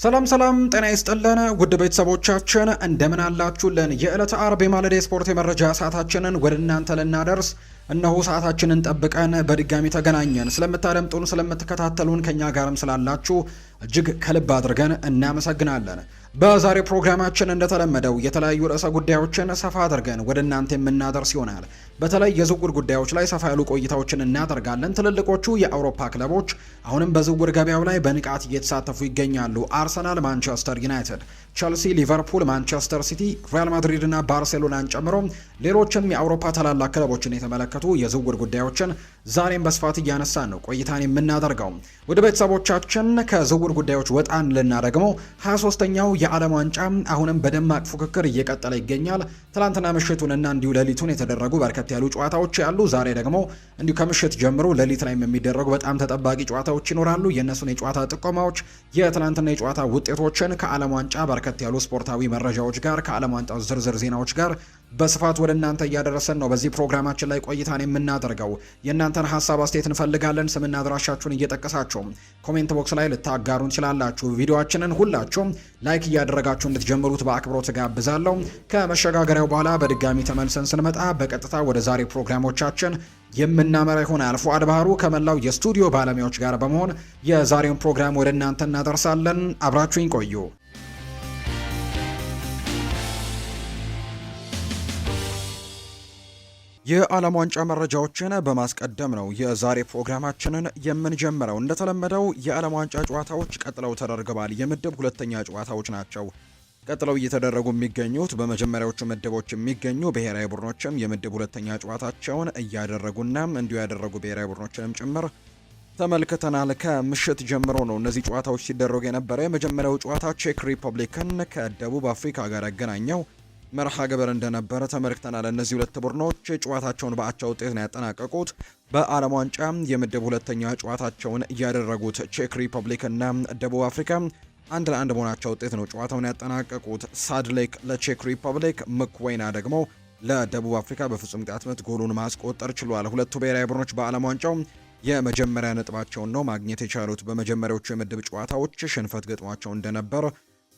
ሰላም ጤና ይስጥልን ውድ ቤተሰቦቻችን እንደምን አላችሁልን? የዕለተ አርብ የማለዳ ስፖርት የመረጃ ሰዓታችንን ወደ እናንተ ልናደርስ እነሆ ሰዓታችንን ጠብቀን በድጋሚ ተገናኘን። ስለምታደምጡን ስለምትከታተሉን ከኛ ጋርም ስላላችሁ እጅግ ከልብ አድርገን እናመሰግናለን። በዛሬ ፕሮግራማችን እንደተለመደው የተለያዩ ርዕሰ ጉዳዮችን ሰፋ አድርገን ወደ እናንተ የምናደርስ ይሆናል። በተለይ የዝውውር ጉዳዮች ላይ ሰፋ ያሉ ቆይታዎችን እናደርጋለን። ትልልቆቹ የአውሮፓ ክለቦች አሁንም በዝውውር ገበያው ላይ በንቃት እየተሳተፉ ይገኛሉ። አርሰናል፣ ማንቸስተር ዩናይትድ፣ ቸልሲ፣ ሊቨርፑል፣ ማንቸስተር ሲቲ፣ ሪያል ማድሪድ እና ባርሴሎናን ጨምሮ ሌሎችም የአውሮፓ ታላላቅ ክለቦችን የተመለከቱ የዝውውር ጉዳዮችን ዛሬም በስፋት እያነሳን ነው ቆይታን የምናደርገው። ወደ ቤተሰቦቻችን ከዝውውር ጉዳዮች ወጣን ልና ደግሞ 23ኛው የዓለም ዋንጫ አሁንም በደማቅ ፉክክር እየቀጠለ ይገኛል። ትላንትና ምሽቱንና እንዲሁ ሌሊቱን የተደረጉ በርከት ያሉ ጨዋታዎች ያሉ። ዛሬ ደግሞ እንዲሁ ከምሽት ጀምሮ ሌሊት ላይ የሚደረጉ በጣም ተጠባቂ ጨዋታዎች ይኖራሉ። የእነሱን የጨዋታ ጥቆማዎች፣ የትላንትና የጨዋታ ውጤቶችን ከዓለም ዋንጫ በርከት ያሉ ስፖርታዊ መረጃዎች ጋር ከዓለም ዋንጫ ዝርዝር ዜናዎች ጋር በስፋት ወደ እናንተ እያደረሰን ነው በዚህ ፕሮግራማችን ላይ ቆይታን የምናደርገው። የእናንተን ሀሳብ አስተያየት እንፈልጋለን። ስምና አድራሻችሁን እየጠቀሳችሁ ኮሜንት ቦክስ ላይ ልታጋሩን ትችላላችሁ። ቪዲዮአችንን ሁላችሁም ላይክ እያደረጋችሁ እንድትጀምሩት በአክብሮት ጋብዛለሁ። ከመሸጋገሪያው በኋላ በድጋሚ ተመልሰን ስንመጣ በቀጥታ ወደ ዛሬ ፕሮግራሞቻችን የምናመራ ይሆናል። ፉአድ ባህሩ ከመላው የስቱዲዮ ባለሙያዎች ጋር በመሆን የዛሬውን ፕሮግራም ወደ እናንተ እናደርሳለን። አብራችሁኝ ቆዩ። የዓለም ዋንጫ መረጃዎችን በማስቀደም ነው የዛሬ ፕሮግራማችንን የምንጀምረው። እንደተለመደው የዓለም ዋንጫ ጨዋታዎች ቀጥለው ተደርገዋል። የምድብ ሁለተኛ ጨዋታዎች ናቸው ቀጥለው እየተደረጉ የሚገኙት። በመጀመሪያዎቹ ምድቦች የሚገኙ ብሔራዊ ቡድኖችም የምድብ ሁለተኛ ጨዋታቸውን እያደረጉና እንዲሁ ያደረጉ ብሔራዊ ቡድኖችንም ጭምር ተመልክተናል። ከምሽት ጀምሮ ነው እነዚህ ጨዋታዎች ሲደረጉ የነበረ። የመጀመሪያው ጨዋታ ቼክ ሪፐብሊክን ከደቡብ አፍሪካ ጋር ያገናኘው መርሃ ግብር እንደነበረ ተመልክተናል። እነዚህ ሁለት ቡድኖች ጨዋታቸውን በአቻ ውጤት ነው ያጠናቀቁት። በዓለም ዋንጫ የምድብ ሁለተኛ ጨዋታቸውን እያደረጉት ቼክ ሪፐብሊክ እና ደቡብ አፍሪካ 1-1 በሆናቸው ውጤት ነው ጨዋታውን ያጠናቀቁት። ሳድሌክ ለቼክ ሪፐብሊክ፣ ምክዌና ደግሞ ለደቡብ አፍሪካ በፍጹም ቅጣት ምት ጎሉን ማስቆጠር ችሏል። ሁለቱ ብሔራዊ ቡድኖች በዓለም ዋንጫው የመጀመሪያ ነጥባቸውን ነው ማግኘት የቻሉት። በመጀመሪያዎቹ የምድብ ጨዋታዎች ሽንፈት ገጥሟቸው እንደነበር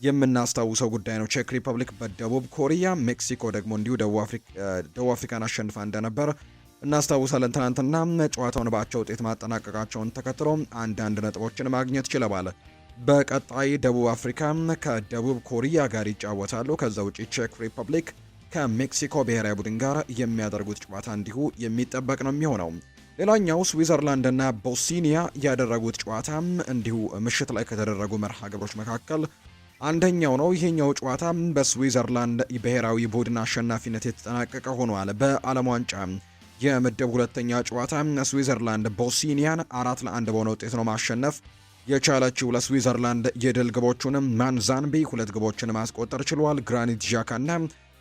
የምናስታውሰው ጉዳይ ነው። ቼክ ሪፐብሊክ በደቡብ ኮሪያ፣ ሜክሲኮ ደግሞ እንዲሁ ደቡብ አፍሪካን አሸንፋ እንደነበር እናስታውሳለን። ትናንትና ጨዋታውን በአቻ ውጤት ማጠናቀቃቸውን ተከትሎ አንዳንድ ነጥቦችን ማግኘት ችለዋል። በቀጣይ ደቡብ አፍሪካ ከደቡብ ኮሪያ ጋር ይጫወታሉ። ከዛ ውጪ ቼክ ሪፐብሊክ ከሜክሲኮ ብሔራዊ ቡድን ጋር የሚያደርጉት ጨዋታ እንዲሁ የሚጠበቅ ነው የሚሆነው። ሌላኛው ስዊዘርላንድና ቦስኒያ ያደረጉት ጨዋታ እንዲሁ ምሽት ላይ ከተደረጉ መርሃ ግብሮች መካከል አንደኛው ነው። ይሄኛው ጨዋታ በስዊዘርላንድ ብሔራዊ ቡድን አሸናፊነት የተጠናቀቀ ሆኗል። በዓለም ዋንጫ የምድብ ሁለተኛ ጨዋታ ስዊዘርላንድ ቦስኒያን 4-1 በሆነ ውጤት ነው ማሸነፍ የቻለችው። ለስዊዘርላንድ የድል ግቦቹንም ማንዛንቢ 2 ግቦችን ማስቆጠር ችሏል። ግራኒት ዣካና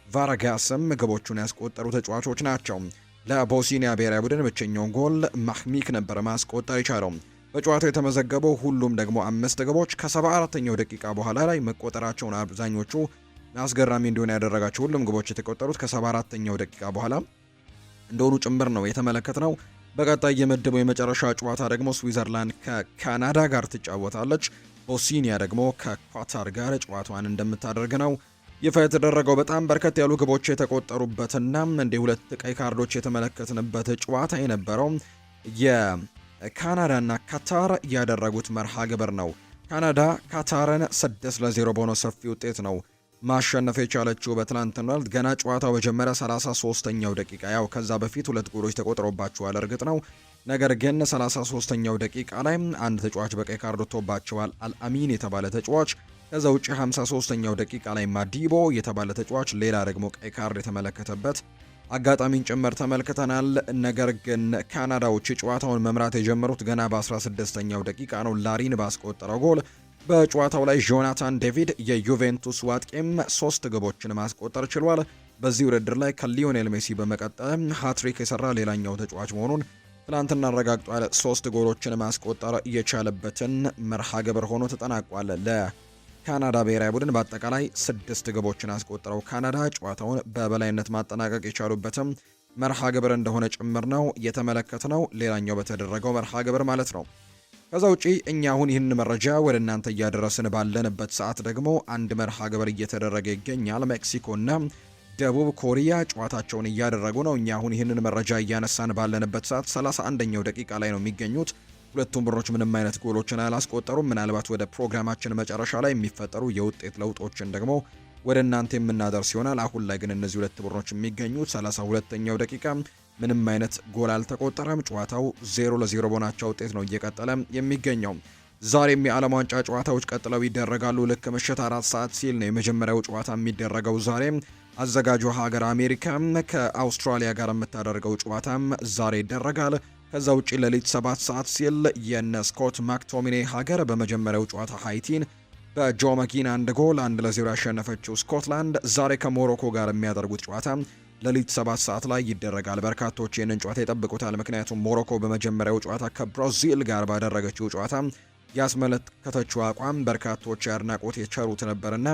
ቫራጋስም ግቦቹን ያስቆጠሩ ተጫዋቾች ናቸው። ለቦስኒያ ብሔራዊ ቡድን ብቸኛውን ጎል ማህሚክ ነበር ማስቆጠር የቻለው። በጨዋታው የተመዘገበው ሁሉም ደግሞ 5 ግቦች ከ74ኛው ደቂቃ በኋላ ላይ መቆጠራቸውን አብዛኞቹ አስገራሚ እንዲሆን ያደረጋቸው ሁሉም ግቦች የተቆጠሩት ከ74ኛው ደቂቃ በኋላ እንደሆኑ ጭምር ነው የተመለከትነው። በቀጣይ የምድቡ የመጨረሻ ጨዋታ ደግሞ ስዊዘርላንድ ከካናዳ ጋር ትጫወታለች። ቦስኒያ ደግሞ ከኳታር ጋር ጨዋታዋን እንደምታደርግ ነው ይፋ የተደረገው። በጣም በርከት ያሉ ግቦች የተቆጠሩበትና እንዲህ 2 ቀይ ካርዶች የተመለከትንበት ጨዋታ የነበረው ካናዳና ካታር ያደረጉት መርሃ ግብር ነው። ካናዳ ካታርን 6-0 በሆነ ሰፊ ውጤት ነው ማሸነፍ የቻለችው። በትላንትናው ገና ጨዋታው በጀመረ 33ኛው ደቂቃ ያው ከዛ በፊት 2 ጎሎች ተቆጥሮባቸዋል እርግጥ ነው። ነገር ግን 33ኛው ደቂቃ ላይ አንድ ተጫዋች በቀይ ካርድ ወጥቶባቸዋል፣ አልአሚን የተባለ ተጫዋች። ከዛ ውጪ 53ኛው ደቂቃ ላይ ማዲቦ የተባለ ተጫዋች ሌላ ደግሞ ቀይ ካርድ የተመለከተበት አጋጣሚን ጭምር ተመልክተናል። ነገር ግን ካናዳዎች ጨዋታውን መምራት የጀመሩት ገና በ16ኛው ደቂቃ ነው። ላሪን ባስቆጠረው ጎል በጨዋታው ላይ ጆናታን ዴቪድ የዩቬንቱስ ዋጥቂም 3 ግቦችን ማስቆጠር ችሏል። በዚህ ውድድር ላይ ከሊዮኔል ሜሲ በመቀጠል ሃትሪክ የሰራ ሌላኛው ተጫዋች መሆኑን ትላንትና አረጋግጧል። 3 ጎሎችን ማስቆጠር የቻለበትን መርሃ ግብር ሆኖ ተጠናቋል። ካናዳ ብሔራዊ ቡድን በአጠቃላይ 6 ግቦችን አስቆጥረው ካናዳ ጨዋታውን በበላይነት ማጠናቀቅ የቻሉበትም መርሃ ግብር እንደሆነ ጭምር ነው የተመለከትነው። ሌላኛው በተደረገው መርሃ ግብር ማለት ነው። ከዛ ውጪ እኛ አሁን ይህን መረጃ ወደ እናንተ እያደረስን ባለንበት ሰዓት ደግሞ አንድ መርሃ ግብር እየተደረገ ይገኛል። ሜክሲኮና ደቡብ ኮሪያ ጨዋታቸውን እያደረጉ ነው። እኛ አሁን ይህንን መረጃ እያነሳን ባለንበት ሰዓት 31ኛው ደቂቃ ላይ ነው የሚገኙት። ሁለቱም ቡድኖች ምንም አይነት ጎሎችን አላስቆጠሩም። ምናልባት ወደ ፕሮግራማችን መጨረሻ ላይ የሚፈጠሩ የውጤት ለውጦችን ደግሞ ወደ እናንተ የምናደርስ ይሆናል። አሁን ላይ ግን እነዚህ ሁለት ቡድኖች የሚገኙት 32ኛው ደቂቃ ምንም አይነት ጎል አልተቆጠረም። ጨዋታው 0-0 በሆናቸው ውጤት ነው እየቀጠለ የሚገኘው። ዛሬም የዓለም ዋንጫ ጨዋታዎች ቀጥለው ይደረጋሉ። ልክ ምሽት 4 ሰዓት ሲል ነው የመጀመሪያው ጨዋታ የሚደረገው። ዛሬ አዘጋጁ ሀገር አሜሪካ ከአውስትራሊያ ጋር የምታደርገው ጨዋታም ዛሬ ይደረጋል። ከዛ ውጪ ሌሊት 7 ሰዓት ሲል የነ ስኮት ማክቶሚኔ ሀገር በመጀመሪያው ጨዋታ ሃይቲን በጆ መኪን 1-0 ያሸነፈችው ስኮትላንድ ዛሬ ከሞሮኮ ጋር የሚያደርጉት ጨዋታ ሌሊት 7 ሰዓት ላይ ይደረጋል። በርካቶች ይህንን ጨዋታ ይጠብቁታል። ምክንያቱም ሞሮኮ በመጀመሪያው ጨዋታ ከብራዚል ጋር ባደረገችው ጨዋታ ያስመለከተችው አቋም በርካቶች አድናቆት የቸሩት ነበርና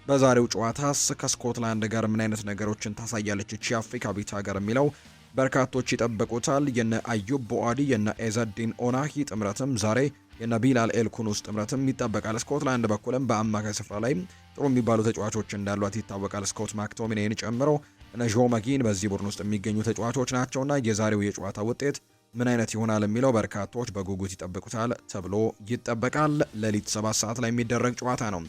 በዛሬው ጨዋታስ ከስኮትላንድ ጋር ምን አይነት ነገሮችን ታሳያለች እቺ አፍሪካዊት ሀገር የሚለው በርካቶች ይጠብቁታል። የነ አዩብ ቦአዲ የነ ኤዘዲን ኦናሂ ጥምረትም ዛሬ የነ ቢላል ኤልኩኑስ ጥምረትም ይጠበቃል። ስኮትላንድ በኩልም በአማካይ ስፍራ ላይ ጥሩ የሚባሉ ተጫዋቾች እንዳሏት ይታወቃል። ስኮት ማክቶሚኔን ጨምሮ እነ ጆ መጊን በዚህ ቡድን ውስጥ የሚገኙ ተጫዋቾች ናቸውና የዛሬው የጨዋታ ውጤት ምን አይነት ይሆናል የሚለው በርካቶች በጉጉት ይጠብቁታል ተብሎ ይጠበቃል። ሌሊት 7 ሰዓት ላይ የሚደረግ ጨዋታ ነው።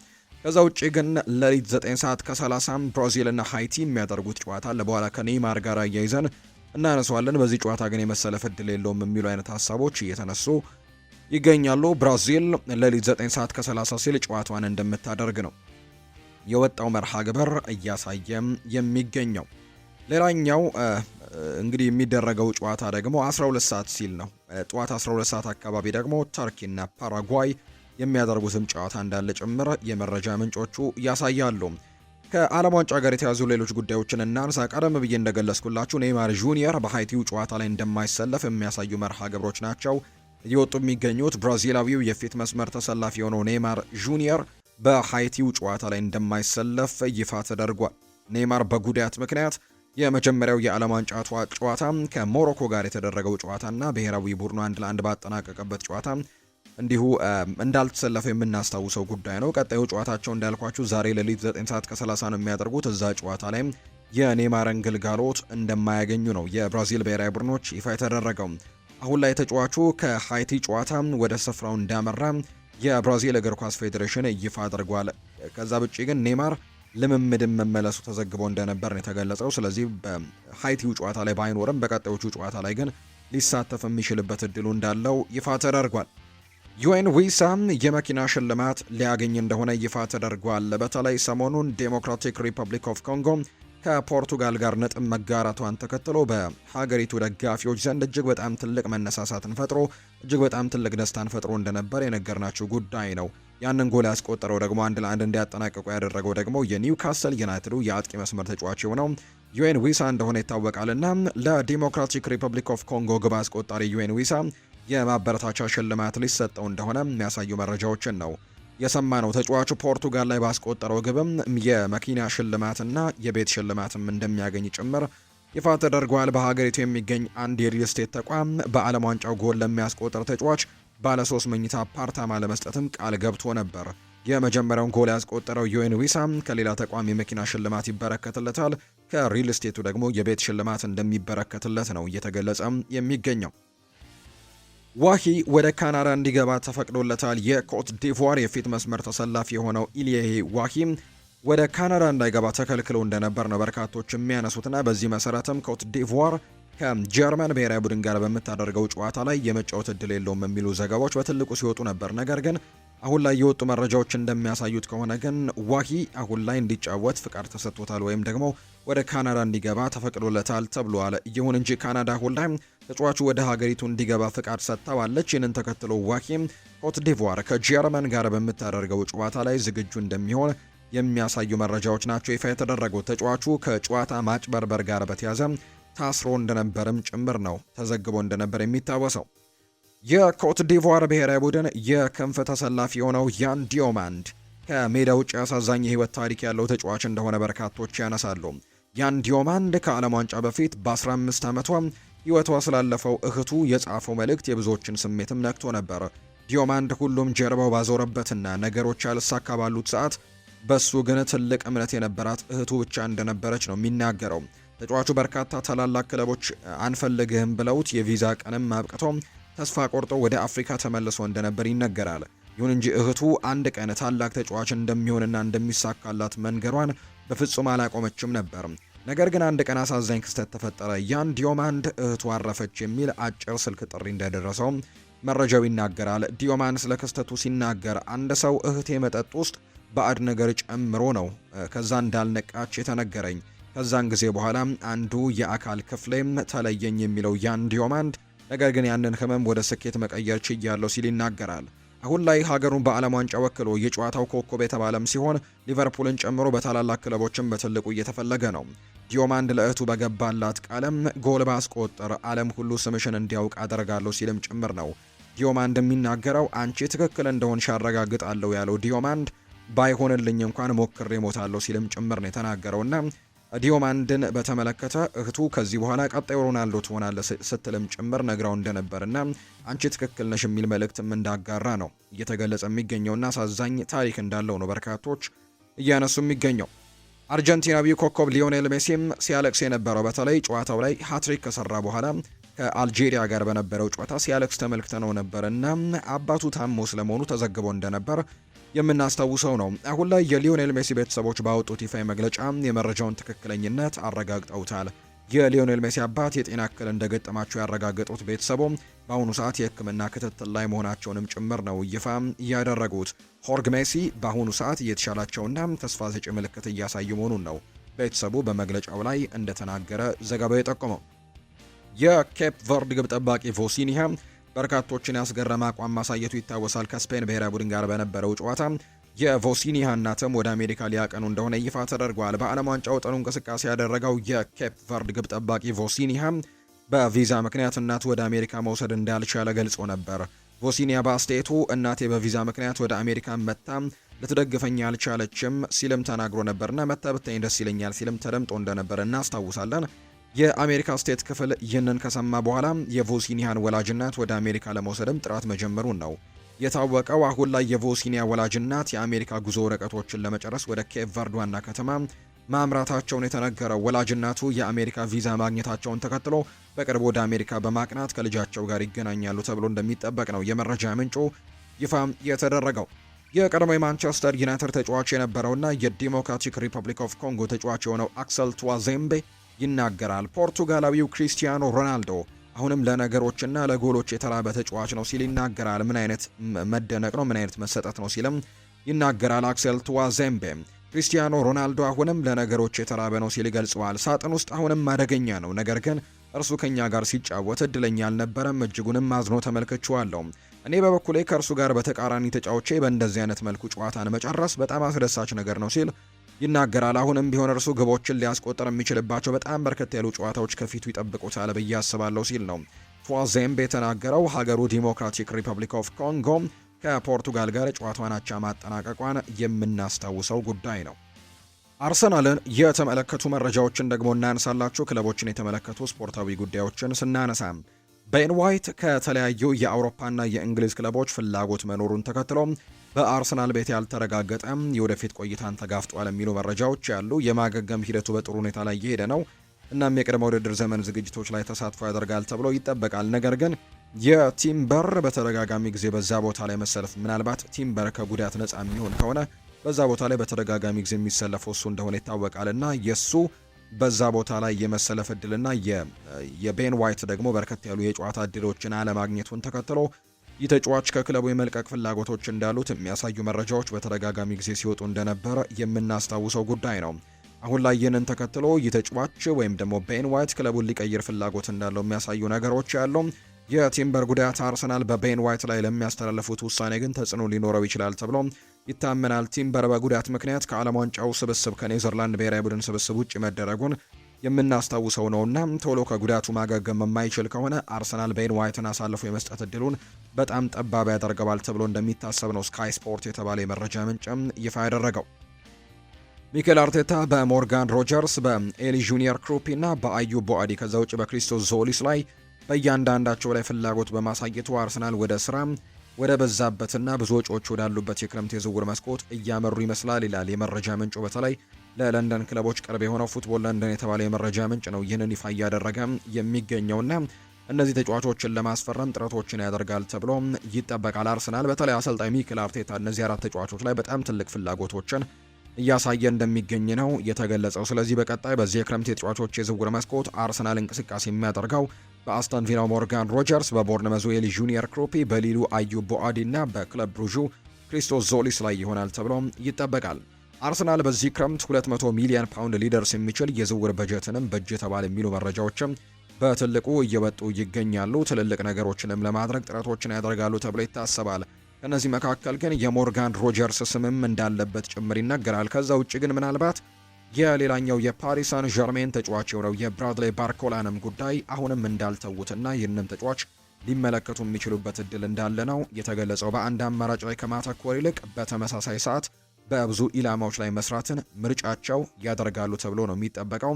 ከዛ ውጪ ግን ሌሊት 9 ሰዓት ከ30 ብራዚል እና ሃይቲ የሚያደርጉት ጨዋታ በኋላ ከኔይማር ጋር አያይዘን እናነሳዋለን። በዚህ ጨዋታ ግን የመሰለፍ እድል የለውም የሚሉ አይነት ሀሳቦች እየተነሱ ይገኛሉ። ብራዚል ሌሊት 9 ሰዓት ከ30 ሲል ጨዋታዋን እንደምታደርግ ነው የወጣው መርሃ ግብር እያሳየም የሚገኘው። ሌላኛው እንግዲህ የሚደረገው ጨዋታ ደግሞ 12 ሰዓት ሲል ነው። ጠዋት 12 ሰዓት አካባቢ ደግሞ ተርኪና ፓራጓይ የሚያደርጉትም ጨዋታ እንዳለ ጭምር የመረጃ ምንጮቹ ያሳያሉ። ከዓለም ዋንጫ ጋር የተያዙ ሌሎች ጉዳዮችን እናንሳ። ቀደም ብዬ እንደገለጽኩላችሁ ኔይማር ጁኒየር በሃይቲው ጨዋታ ላይ እንደማይሰለፍ የሚያሳዩ መርሃ ግብሮች ናቸው እየወጡ የሚገኙት። ብራዚላዊው የፊት መስመር ተሰላፊ የሆነው ኔይማር ጁኒየር በሃይቲው ጨዋታ ላይ እንደማይሰለፍ ይፋ ተደርጓል። ኔይማር በጉዳት ምክንያት የመጀመሪያው የዓለም ዋንጫ ጨዋታ ከሞሮኮ ጋር የተደረገው ጨዋታና ብሔራዊ ቡድኑ 1-1 ባጠናቀቀበት ጨዋታ እንዲሁ እንዳልተሰለፈ የምናስታውሰው ጉዳይ ነው። ቀጣዩ ጨዋታቸው እንዳልኳችሁ ዛሬ ሌሊት 9 ሰዓት ከ30 ነው የሚያደርጉት። እዛ ጨዋታ ላይ የኔይማርን ግልጋሎት እንደማያገኙ ነው የብራዚል ብሔራዊ ቡድኖች ይፋ የተደረገው። አሁን ላይ ተጫዋቹ ከሃይቲ ጨዋታ ወደ ስፍራው እንዳመራ የብራዚል እግር ኳስ ፌዴሬሽን ይፋ አድርጓል። ከዛ ውጪ ግን ኔይማር ልምምድን መመለሱ ተዘግቦ እንደነበር ነው የተገለጸው። ስለዚህ በሃይቲው ጨዋታ ላይ ባይኖርም በቀጣዮቹ ጨዋታ ላይ ግን ሊሳተፍ የሚችልበት እድሉ እንዳለው ይፋ ተደርጓል። ዩኤን ዊሳ የመኪና ሽልማት ሊያገኝ እንደሆነ ይፋ ተደርጓል። በተለይ ሰሞኑን ዴሞክራቲክ ሪፐብሊክ ኦፍ ኮንጎ ከፖርቱጋል ጋር ነጥብ መጋራቷን ተከትሎ በሀገሪቱ ደጋፊዎች ዘንድ እጅግ በጣም ትልቅ መነሳሳትን ፈጥሮ እጅግ በጣም ትልቅ ደስታን ፈጥሮ እንደነበር የነገርናችሁ ጉዳይ ነው። ያንን ጎል ያስቆጠረው ደግሞ 1-1 እንዲያጠናቅቁ ያደረገው ደግሞ የኒውካስል ዩናይትዱ የአጥቂ መስመር ተጫዋች የሆነው ዩኤን ዊሳ እንደሆነ ይታወቃልና ለዲሞክራቲክ ሪፐብሊክ ኦፍ ኮንጎ ግብ አስቆጣሪ ዩኤን ዊሳ የማበረታቻ ሽልማት ሊሰጠው እንደሆነ የሚያሳዩ መረጃዎችን ነው የሰማነው። ተጫዋቹ ፖርቱጋል ላይ ባስቆጠረው ግብም የመኪና ሽልማትና የቤት ሽልማትም እንደሚያገኝ ጭምር ይፋ ተደርጓል። በሀገሪቱ የሚገኝ አንድ የሪል ስቴት ተቋም በዓለም ዋንጫው ጎል ለሚያስቆጥር ተጫዋች ባለ 3 መኝታ አፓርታማ ለመስጠትም ቃል ገብቶ ነበር። የመጀመሪያውን ጎል ያስቆጠረው ዩኤን ዊሳ ከሌላ ተቋም የመኪና ሽልማት ይበረከትለታል። ከሪል ስቴቱ ደግሞ የቤት ሽልማት እንደሚበረከትለት ነው እየተገለጸ የሚገኘው። ዋሂ ወደ ካናዳ እንዲገባ ተፈቅዶለታል። የኮት ዲቮር የፊት መስመር ተሰላፊ የሆነው ኢሊዬ ዋሂ ወደ ካናዳ እንዳይገባ ተከልክሎ እንደነበር ነው በርካቶች የሚያነሱትና በዚህ መሰረትም ኮት ዲቮር ከጀርመን ብሔራዊ ቡድን ጋር በምታደርገው ጨዋታ ላይ የመጫወት እድል የለውም የሚሉ ዘገባዎች በትልቁ ሲወጡ ነበር። ነገር ግን አሁን ላይ የወጡ መረጃዎች እንደሚያሳዩት ከሆነ ግን ዋሂ አሁን ላይ እንዲጫወት ፍቃድ ተሰጥቶታል ወይም ደግሞ ወደ ካናዳ እንዲገባ ተፈቅዶለታል ተብሏል። ይሁን እንጂ ካናዳ አሁን ላይ ተጫዋቹ ወደ ሀገሪቱ እንዲገባ ፍቃድ ሰጥታዋለች። ይህንን ተከትሎ ዋሂም ኮት ዲቮር ከጀርመን ጋር በምታደርገው ጨዋታ ላይ ዝግጁ እንደሚሆን የሚያሳዩ መረጃዎች ናቸው ይፋ የተደረጉት። ተጫዋቹ ከጨዋታ ማጭበርበር ጋር በተያያዘ ታስሮ እንደነበርም ጭምር ነው ተዘግቦ እንደነበር የሚታወሰው። የኮት ዲቮር ብሔራዊ ቡድን የክንፍ ተሰላፊ የሆነው ያን ዲዮማንድ ከሜዳ ውጭ አሳዛኝ የህይወት ታሪክ ያለው ተጫዋች እንደሆነ በርካቶች ያነሳሉ። ያን ዲዮማንድ ከዓለም ዋንጫ በፊት በ15 ዓመቷ ህይወቷ ስላለፈው እህቱ የጻፈው መልእክት የብዙዎችን ስሜትም ነክቶ ነበር። ዲዮማንድ ሁሉም ጀርባው ባዞረበትና ነገሮች ያልሳካ ባሉት ሰዓት በሱ ግን ትልቅ እምነት የነበራት እህቱ ብቻ እንደነበረች ነው የሚናገረው። ተጫዋቹ በርካታ ታላላቅ ክለቦች አንፈልግህም ብለውት የቪዛ ቀንም አብቅቶ ተስፋ ቆርጦ ወደ አፍሪካ ተመልሶ እንደነበር ይነገራል። ይሁን እንጂ እህቱ አንድ ቀን ታላቅ ተጫዋች እንደሚሆንና እንደሚሳካላት መንገሯን በፍጹም አላቆመችም ነበር። ነገር ግን አንድ ቀን አሳዛኝ ክስተት ተፈጠረ። ያን ዲዮማንድ እህቱ አረፈች የሚል አጭር ስልክ ጥሪ እንደደረሰው መረጃው ይናገራል። ዲዮማንድ ስለ ክስተቱ ሲናገር አንድ ሰው እህቴ መጠጥ ውስጥ ባዕድ ነገር ጨምሮ ነው ከዛ እንዳልነቃች የተነገረኝ። ከዛን ጊዜ በኋላ አንዱ የአካል ክፍሌም ተለየኝ የሚለው ያን ዲዮማንድ ነገር ግን ያንን ህመም ወደ ስኬት መቀየር ችያለሁ ሲል ይናገራል። አሁን ላይ ሀገሩን በዓለም ዋንጫ ወክሎ የጨዋታው ኮከብ የተባለም ሲሆን ሊቨርፑልን ጨምሮ በታላላቅ ክለቦችም በትልቁ እየተፈለገ ነው። ዲዮማንድ ለእህቱ በገባላት ቃለም ጎል ባስቆጠር ዓለም ሁሉ ስምሽን እንዲያውቅ አደርጋለሁ ሲልም ጭምር ነው ዲዮማንድ የሚናገረው። አንቺ ትክክል እንደሆንሽ አረጋግጣለሁ ያለው ዲዮማንድ ባይሆንልኝ እንኳን ሞክሬ ሞታለሁ ሲልም ጭምር ነው የተናገረውና ዲዮማንድን በተመለከተ እህቱ ከዚህ በኋላ ቀጣዩ ሮናልዶ ትሆናለህ ስትልም ጭምር ነግራው እንደነበርና አንቺ ትክክል ነሽ የሚል መልእክትም እንዳጋራ ነው እየተገለጸ የሚገኘውና አሳዛኝ ታሪክ እንዳለው ነው በርካቶች እያነሱ የሚገኘው። አርጀንቲናዊው ኮከብ ሊዮኔል ሜሲም ሲያለቅስ የነበረው በተለይ ጨዋታው ላይ ሃትሪክ ከሰራ በኋላ ከአልጄሪያ ጋር በነበረው ጨዋታ ሲያለቅስ ተመልክተነው ነበርና አባቱ ታሞ ስለመሆኑ ተዘግቦ እንደነበር የምናስታውሰው ነው። አሁን ላይ የሊዮኔል ሜሲ ቤተሰቦች ባወጡት ይፋዊ መግለጫ የመረጃውን ትክክለኝነት አረጋግጠውታል። የሊዮኔል ሜሲ አባት የጤና እክል እንደገጠማቸው ያረጋገጡት ቤተሰቡ በአሁኑ ሰዓት የሕክምና ክትትል ላይ መሆናቸውንም ጭምር ነው ይፋ ያደረጉት። ሆርግ ሜሲ በአሁኑ ሰዓት እየተሻላቸውና ተስፋ ሰጪ ምልክት እያሳዩ መሆኑን ነው ቤተሰቡ በመግለጫው ላይ እንደተናገረ ዘገባው የጠቆመው። የኬፕ ቨርድ ግብ ጠባቂ ቮሲኒሃ በርካቶችን ያስገረመ አቋም ማሳየቱ ይታወሳል። ከስፔን ብሔራዊ ቡድን ጋር በነበረው ጨዋታ የቮሲኒሃ እናትም ወደ አሜሪካ ሊያቀኑ እንደሆነ ይፋ ተደርጓል። በዓለም ዋንጫው ጥሩ እንቅስቃሴ ያደረገው የኬፕ ቨርድ ግብ ጠባቂ ቮሲኒሃ በቪዛ ምክንያት እናቱ ወደ አሜሪካ መውሰድ እንዳልቻለ ገልጾ ነበር። ቮሲኒያ በአስተያየቱ እናቴ በቪዛ ምክንያት ወደ አሜሪካ መታ ልትደግፈኝ አልቻለችም ሲልም ተናግሮ ነበርና መታ ብታኝ ደስ ይለኛል ሲልም ተደምጦ እንደነበር እናስታውሳለን። የአሜሪካ ስቴት ክፍል ይህንን ከሰማ በኋላ የቮሲኒያን ወላጅናት ወደ አሜሪካ ለመውሰድም ጥራት መጀመሩን ነው የታወቀው። አሁን ላይ የቮሲኒያ ወላጅናት የአሜሪካ ጉዞ ወረቀቶችን ለመጨረስ ወደ ኬፕ ቨርድ ዋና ከተማ ማምራታቸውን የተነገረው። ወላጅናቱ የአሜሪካ ቪዛ ማግኘታቸውን ተከትሎ በቅርቡ ወደ አሜሪካ በማቅናት ከልጃቸው ጋር ይገናኛሉ ተብሎ እንደሚጠበቅ ነው የመረጃ ምንጩ ይፋ የተደረገው። የቀድሞ የማንቸስተር ዩናይትድ ተጫዋች የነበረውና የዲሞክራቲክ ሪፐብሊክ ኦፍ ኮንጎ ተጫዋች የሆነው አክሰል ቱዋዜምቤ ይናገራል። ፖርቱጋላዊው ክሪስቲያኖ ሮናልዶ አሁንም ለነገሮችና ለጎሎች የተራበ ተጫዋች ነው ሲል ይናገራል። ምን አይነት መደነቅ ነው፣ ምን አይነት መሰጠት ነው ሲልም ይናገራል አክሰል ቱዋዜምቤ። ክሪስቲያኖ ሮናልዶ አሁንም ለነገሮች የተራበ ነው ሲል ይገልጸዋል። ሳጥን ውስጥ አሁንም አደገኛ ነው፣ ነገር ግን እርሱ ከኛ ጋር ሲጫወት እድለኛ አልነበረም፣ እጅጉንም አዝኖ ተመልክቼዋለሁ። እኔ በበኩሌ ከእርሱ ጋር በተቃራኒ ተጫውቼ በእንደዚህ አይነት መልኩ ጨዋታን መጨረስ በጣም አስደሳች ነገር ነው ሲል ይናገራል። አሁንም ቢሆን እርሱ ግቦችን ሊያስቆጥር የሚችልባቸው በጣም በርከት ያሉ ጨዋታዎች ከፊቱ ይጠብቁታል ብዬ አስባለሁ ሲል ነው ቱዋዜምቤ የተናገረው። ሀገሩ ዲሞክራቲክ ሪፐብሊክ ኦፍ ኮንጎ ከፖርቱጋል ጋር ጨዋታዋን አቻ ማጠናቀቋን የምናስታውሰው ጉዳይ ነው። አርሰናልን የተመለከቱ መረጃዎችን ደግሞ እናነሳላችሁ። ክለቦችን የተመለከቱ ስፖርታዊ ጉዳዮችን ስናነሳ ቤን ዋይት ከተለያዩ የአውሮፓና የእንግሊዝ ክለቦች ፍላጎት መኖሩን ተከትሎ በአርሰናል ቤት ያልተረጋገጠ የወደፊት ቆይታን ተጋፍጧል የሚሉ መረጃዎች ያሉ። የማገገም ሂደቱ በጥሩ ሁኔታ ላይ እየሄደ ነው። እናም የቅድመ ውድድር ዘመን ዝግጅቶች ላይ ተሳትፎ ያደርጋል ተብሎ ይጠበቃል። ነገር ግን የቲምበር በተደጋጋሚ ጊዜ በዛ ቦታ ላይ መሰለፍ፣ ምናልባት ቲምበር ከጉዳት ነፃ የሚሆን ከሆነ በዛ ቦታ ላይ በተደጋጋሚ ጊዜ የሚሰለፈው እሱ እንደሆነ ይታወቃልና የሱ በዛ ቦታ ላይ የመሰለፍ እድልና የቤን ዋይት ደግሞ በርከት ያሉ የጨዋታ እድሎችን አለማግኘቱን ተከትሎ የተጫዋች ከክለቡ የመልቀቅ ፍላጎቶች እንዳሉት የሚያሳዩ መረጃዎች በተደጋጋሚ ጊዜ ሲወጡ እንደነበረ የምናስታውሰው ጉዳይ ነው። አሁን ላይ ይህንን ተከትሎ የተጫዋች ወይም ደግሞ ቤን ዋይት ክለቡን ሊቀይር ፍላጎት እንዳለው የሚያሳዩ ነገሮች ያሉ። የቲምበር ጉዳት አርሰናል በቤን ዋይት ላይ ለሚያስተላልፉት ውሳኔ ግን ተጽዕኖ ሊኖረው ይችላል ተብሎ ይታመናል። ቲምበር በጉዳት ምክንያት ከዓለም ዋንጫው ስብስብ ከኔዘርላንድ ብሔራዊ ቡድን ስብስብ ውጭ መደረጉን የምናስታውሰው ነውና ቶሎ ከጉዳቱ ማገገም የማይችል ከሆነ አርሰናል ቤን ዋይትን አሳልፎ የመስጠት እድሉን በጣም ጠባብ ያደርገዋል ተብሎ እንደሚታሰብ ነው ስካይ ስፖርት የተባለ የመረጃ ምንጭም ይፋ ያደረገው። ሚኬል አርቴታ በሞርጋን ሮጀርስ፣ በኤሊ ጁኒየር ክሩፒ እና በአዩብ ቦአዲ ከዛ ውጭ በክሪስቶስ ዞሊስ ላይ በእያንዳንዳቸው ላይ ፍላጎት በማሳየቱ አርሰናል ወደ ስራ ወደ በዛበትና ብዙ ወጪዎች ወዳሉበት የክረምት የዝውውር መስኮት እያመሩ ይመስላል ይላል የመረጃ ምንጩ። በተለይ ለለንደን ክለቦች ቅርብ የሆነው ፉትቦል ለንደን የተባለው የመረጃ ምንጭ ነው ይህንን ይፋ እያደረገ የሚገኘውና እነዚህ ተጫዋቾችን ለማስፈረም ጥረቶችን ያደርጋል ተብሎ ይጠበቃል። አርሰናል በተለይ አሰልጣኝ ሚኬል አርቴታ እነዚህ 4 ተጫዋቾች ላይ በጣም ትልቅ ፍላጎቶችን እያሳየ እንደሚገኝ ነው የተገለጸው። ስለዚህ በቀጣይ በዚህ የክረምት የተጫዋቾች የዝውውር መስኮት አርሰናል እንቅስቃሴ የሚያደርገው በአስተን ቪላው ሞርጋን ሮጀርስ፣ በቦርንመዙ ኤሊ ጁኒየር ክሮፒ፣ በሊሉ አዩብ ቦአዲ እና በክለብ ብሩዡ ክሪስቶስ ዞሊስ ላይ ይሆናል ተብሎ ይጠበቃል። አርሰናል በዚህ ክረምት 200 ሚሊዮን ፓውንድ ሊደርስ የሚችል የዝውውር በጀትንም በእጅ ተባለ የሚሉ መረጃዎችም በትልቁ እየወጡ ይገኛሉ። ትልልቅ ነገሮችንም ለማድረግ ጥረቶችን ያደርጋሉ ተብሎ ይታሰባል። ከነዚህ መካከል ግን የሞርጋን ሮጀርስ ስምም እንዳለበት ጭምር ይነገራል። ከዛ ውጭ ግን ምናልባት የሌላኛው የፓሪስ ሳን ዠርሜን ተጫዋች የሆነው የብራድሌ ባርኮላንም ጉዳይ አሁንም እንዳልተዉትና ይህንም ተጫዋች ሊመለከቱ የሚችሉበት እድል እንዳለ ነው የተገለጸው። በአንድ አማራጭ ላይ ከማተኮር ይልቅ በተመሳሳይ ሰዓት በብዙ ኢላማዎች ላይ መስራትን ምርጫቸው ያደርጋሉ ተብሎ ነው የሚጠበቀው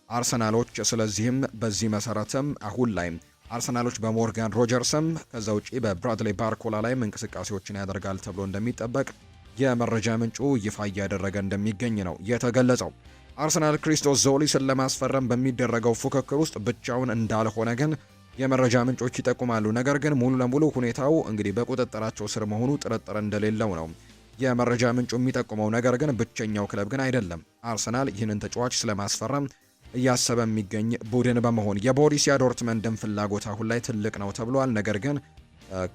አርሰናሎች። ስለዚህም በዚህ መሰረትም አሁን ላይ አርሰናሎች በሞርጋን ሮጀርስም ከዛ ውጪ በብራድሌ ባርኮላ ላይም እንቅስቃሴዎችን ያደርጋል ተብሎ እንደሚጠበቅ የመረጃ ምንጩ ይፋ እያደረገ እንደሚገኝ ነው የተገለጸው። አርሰናል ክሪስቶስ ዞሊስን ለማስፈረም በሚደረገው ፉክክር ውስጥ ብቻውን እንዳልሆነ ግን የመረጃ ምንጮች ይጠቁማሉ። ነገር ግን ሙሉ ለሙሉ ሁኔታው እንግዲህ በቁጥጥራቸው ስር መሆኑ ጥርጥር እንደሌለው ነው የመረጃ ምንጩ የሚጠቁመው። ነገር ግን ብቸኛው ክለብ ግን አይደለም አርሰናል ይህንን ተጫዋች ስለማስፈረም እያሰበ የሚገኝ ቡድን በመሆን የቦሩሲያ ዶርትመንድን ፍላጎት አሁን ላይ ትልቅ ነው ተብሏል። ነገር ግን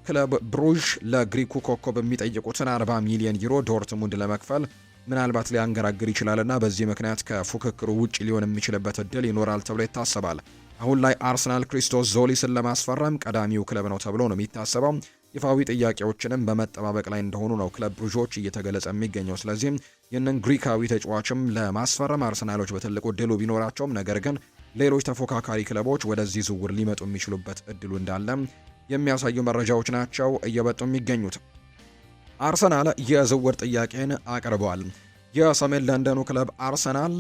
ክለብ ብሩዥ ለግሪኩ ኮከብ የሚጠይቁትን 40 ሚሊዮን ዩሮ ዶርትሙንድ ለመክፈል ምናልባት ሊያንገራግር ይችላልና በዚህ ምክንያት ከፉክክሩ ውጭ ሊሆን የሚችልበት እድል ይኖራል ተብሎ ይታሰባል። አሁን ላይ አርሰናል ክሪስቶስ ዞሊስን ለማስፈረም ቀዳሚው ክለብ ነው ተብሎ ነው የሚታሰበው። ይፋዊ ጥያቄዎችንም በመጠባበቅ ላይ እንደሆኑ ነው ክለብ ብሩዦች እየተገለጸ የሚገኘው። ስለዚህም ይህንን ግሪካዊ ተጫዋችም ለማስፈረም አርሰናሎች በትልቁ እድሉ ቢኖራቸውም ነገር ግን ሌሎች ተፎካካሪ ክለቦች ወደዚህ ዝውውር ሊመጡ የሚችሉበት እድሉ እንዳለ የሚያሳዩ መረጃዎች ናቸው እየወጡ የሚገኙት። አርሰናል የዝውውር ጥያቄን አቅርበዋል። የሰሜን ለንደኑ ክለብ አርሰናል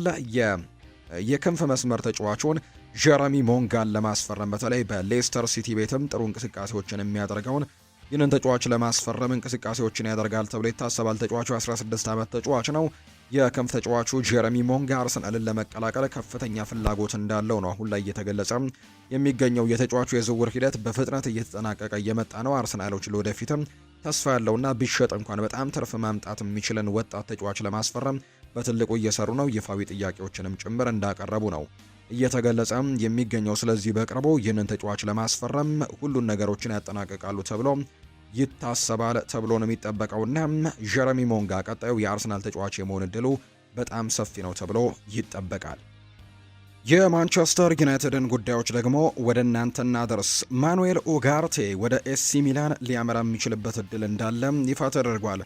የክንፍ መስመር ተጫዋቹን ጀረሚ ሞንጋን ለማስፈረም በተለይ በሌስተር ሲቲ ቤትም ጥሩ እንቅስቃሴዎችን የሚያደርገውን ይህንን ተጫዋች ለማስፈረም እንቅስቃሴዎችን ያደርጋል ተብሎ ይታሰባል። ተጫዋቹ 16 ዓመት ተጫዋች ነው። የክንፍ ተጫዋቹ ጀረሚ ሞንጋ አርሰናልን ለመቀላቀል ከፍተኛ ፍላጎት እንዳለው ነው አሁን ላይ እየተገለጸ የሚገኘው። የተጫዋቹ የዝውውር ሂደት በፍጥነት እየተጠናቀቀ እየመጣ ነው። አርሰናሎች ለወደፊትም ተስፋ ያለውና ቢሸጥ እንኳን በጣም ትርፍ ማምጣት የሚችልን ወጣት ተጫዋች ለማስፈረም በትልቁ እየሰሩ ነው። ይፋዊ ጥያቄዎችንም ጭምር እንዳቀረቡ ነው እየተገለጸ የሚገኘው። ስለዚህ በቅርቡ ይህንን ተጫዋች ለማስፈረም ሁሉን ነገሮችን ያጠናቅቃሉ ተብሎ ይታሰባል ተብሎ ነው የሚጠበቀውና ጀረሚ ሞንጋ ቀጣዩ የአርሰናል ተጫዋች የመሆን እድሉ በጣም ሰፊ ነው ተብሎ ይጠበቃል። የማንቸስተር ዩናይትድን ጉዳዮች ደግሞ ወደ እናንተ እናደርስ። ማኑኤል ኡጋርቴ ወደ ኤሲ ሚላን ሊያመራ የሚችልበት እድል እንዳለ ይፋ ተደርጓል።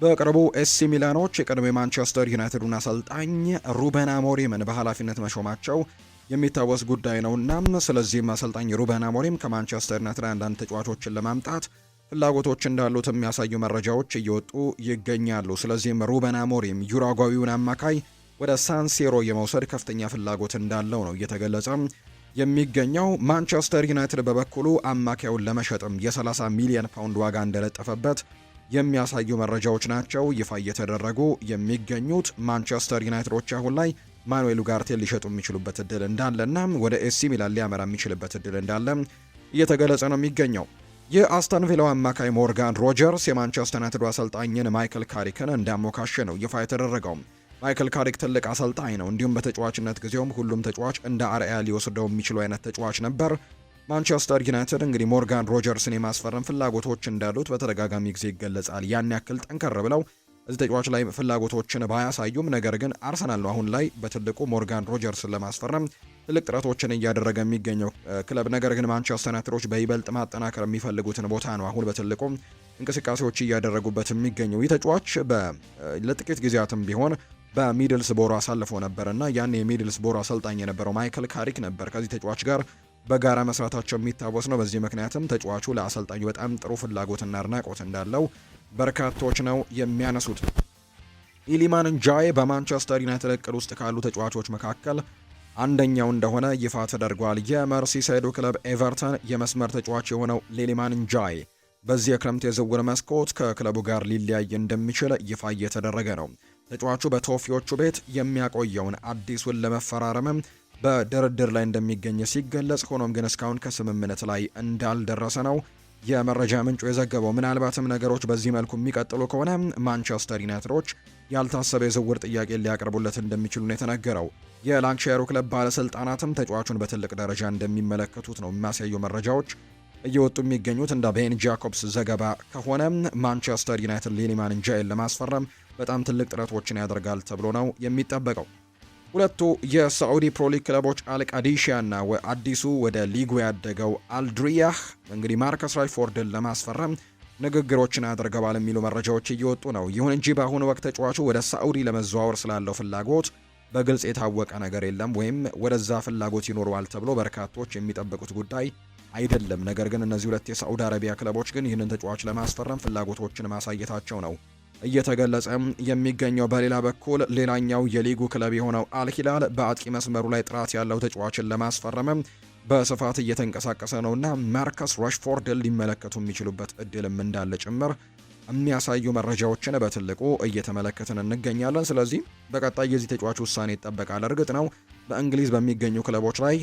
በቅርቡ ኤሲ ሚላኖች የቀድሞ የማንቸስተር ዩናይትዱን አሰልጣኝ ሩበን አሞሪምን በኃላፊነት መሾማቸው የሚታወስ ጉዳይ ነውና ስለዚህም አሰልጣኝ ሩበን አሞሪም ከማንቸስተር ዩናይትድ አንዳንድ ተጫዋቾችን ለማምጣት ፍላጎቶች እንዳሉት የሚያሳዩ መረጃዎች እየወጡ ይገኛሉ። ስለዚህም ሩበን አሞሪም ዩራጓዊውን አማካይ ወደ ሳንሲሮ የመውሰድ ከፍተኛ ፍላጎት እንዳለው ነው እየተገለጸ የሚገኘው። ማንቸስተር ዩናይትድ በበኩሉ አማካዩን ለመሸጥም የ30 ሚሊዮን ፓውንድ ዋጋ እንደለጠፈበት የሚያሳዩ መረጃዎች ናቸው ይፋ እየተደረጉ የሚገኙት። ማንቸስተር ዩናይትዶች አሁን ላይ ማኑኤል ኡጋርቴን ሊሸጡ የሚችሉበት እድል እንዳለና ወደ ኤሲ ሚላን ሊያመራ የሚችልበት እድል እንዳለ እየተገለጸ ነው የሚገኘው። የአስተን ቪላው አማካይ ሞርጋን ሮጀርስ የማንቸስተር ዩናይትድ አሰልጣኝን ማይክል ካሪክን እንዳሞካሸ ነው ይፋ የተደረገው። ማይክል ካሪክ ትልቅ አሰልጣኝ ነው። እንዲሁም በተጫዋችነት ጊዜውም ሁሉም ተጫዋች እንደ አርአያ ሊወስደው የሚችሉ አይነት ተጫዋች ነበር። ማንቸስተር ዩናይትድ እንግዲህ ሞርጋን ሮጀርስን የማስፈረም ፍላጎቶች እንዳሉት በተደጋጋሚ ጊዜ ይገለጻል። ያን ያክል ጠንከር ብለው እዚህ ተጫዋች ላይ ፍላጎቶችን ባያሳዩም ነገር ግን አርሰናል ነው አሁን ላይ በትልቁ ሞርጋን ሮጀርስን ለማስፈረም ትልቅ ጥረቶችን እያደረገ የሚገኘው ክለብ። ነገር ግን ማንቸስተር ዩናይትዶች በይበልጥ ማጠናከር የሚፈልጉትን ቦታ ነው አሁን በትልቁ እንቅስቃሴዎች እያደረጉበት የሚገኘው። ይህ ተጫዋች ለጥቂት ጊዜያትም ቢሆን በሚድልስቦሮ አሳልፎ ነበርና ያን የሚድልስቦሮ አሰልጣኝ የነበረው ማይክል ካሪክ ነበር ከዚህ ተጫዋች ጋር በጋራ መስራታቸው የሚታወስ ነው። በዚህ ምክንያትም ተጫዋቹ ለአሰልጣኙ በጣም ጥሩ ፍላጎትና አድናቆት እንዳለው በርካቶች ነው የሚያነሱት። ኢሊማን እንጃዬ በማንቸስተር ዩናይትድ እቅድ ውስጥ ካሉ ተጫዋቾች መካከል አንደኛው እንደሆነ ይፋ ተደርጓል። የመርሲሳይዱ ክለብ ኤቨርተን የመስመር ተጫዋች የሆነው ኢሊማን እንጃዬ በዚህ የክረምት የዝውውር መስኮት ከክለቡ ጋር ሊለያይ እንደሚችል ይፋ እየተደረገ ነው። ተጫዋቹ በቶፊዎቹ ቤት የሚያቆየውን አዲሱን ለመፈራረምም በድርድር ላይ እንደሚገኝ ሲገለጽ፣ ሆኖም ግን እስካሁን ከስምምነት ላይ እንዳልደረሰ ነው የመረጃ ምንጩ የዘገበው። ምናልባትም ነገሮች በዚህ መልኩ የሚቀጥሉ ከሆነ ማንቸስተር ዩናይትዶች ያልታሰበ የዝውውር ጥያቄ ሊያቀርቡለት እንደሚችሉ ነው የተነገረው። የላንክሻየሩ ክለብ ባለስልጣናትም ተጫዋቹን በትልቅ ደረጃ እንደሚመለከቱት ነው የሚያሳዩ መረጃዎች እየወጡ የሚገኙት። እንደ ቤን ጃኮብስ ዘገባ ከሆነ ማንቸስተር ዩናይትድ ሌኒማን ጃይን ለማስፈረም በጣም ትልቅ ጥረቶችን ያደርጋል ተብሎ ነው የሚጠበቀው። ሁለቱ የሳዑዲ ፕሮሊግ ክለቦች አልቃዲሺያ እና አዲሱ ወደ ሊጉ ያደገው አልድሪያህ እንግዲህ ማርከስ ራሽፎርድን ለማስፈረም ንግግሮችን ያደርገዋል የሚሉ መረጃዎች እየወጡ ነው። ይሁን እንጂ በአሁኑ ወቅት ተጫዋቹ ወደ ሳዑዲ ለመዘዋወር ስላለው ፍላጎት በግልጽ የታወቀ ነገር የለም፣ ወይም ወደዛ ፍላጎት ይኖረዋል ተብሎ በርካቶች የሚጠብቁት ጉዳይ አይደለም። ነገር ግን እነዚህ ሁለት የሳዑዲ አረቢያ ክለቦች ግን ይህንን ተጫዋች ለማስፈረም ፍላጎቶችን ማሳየታቸው ነው እየተገለጸ የሚገኘው። በሌላ በኩል ሌላኛው የሊጉ ክለብ የሆነው አልሂላል በአጥቂ መስመሩ ላይ ጥራት ያለው ተጫዋችን ለማስፈረም በስፋት እየተንቀሳቀሰ ነውና ማርከስ ራሽፎርድን ሊመለከቱ የሚችሉበት እድልም እንዳለ ጭምር የሚያሳዩ መረጃዎችን በትልቁ እየተመለከትን እንገኛለን። ስለዚህ በቀጣይ የዚህ ተጫዋች ውሳኔ ይጠበቃል። እርግጥ ነው በእንግሊዝ በሚገኙ ክለቦች ላይ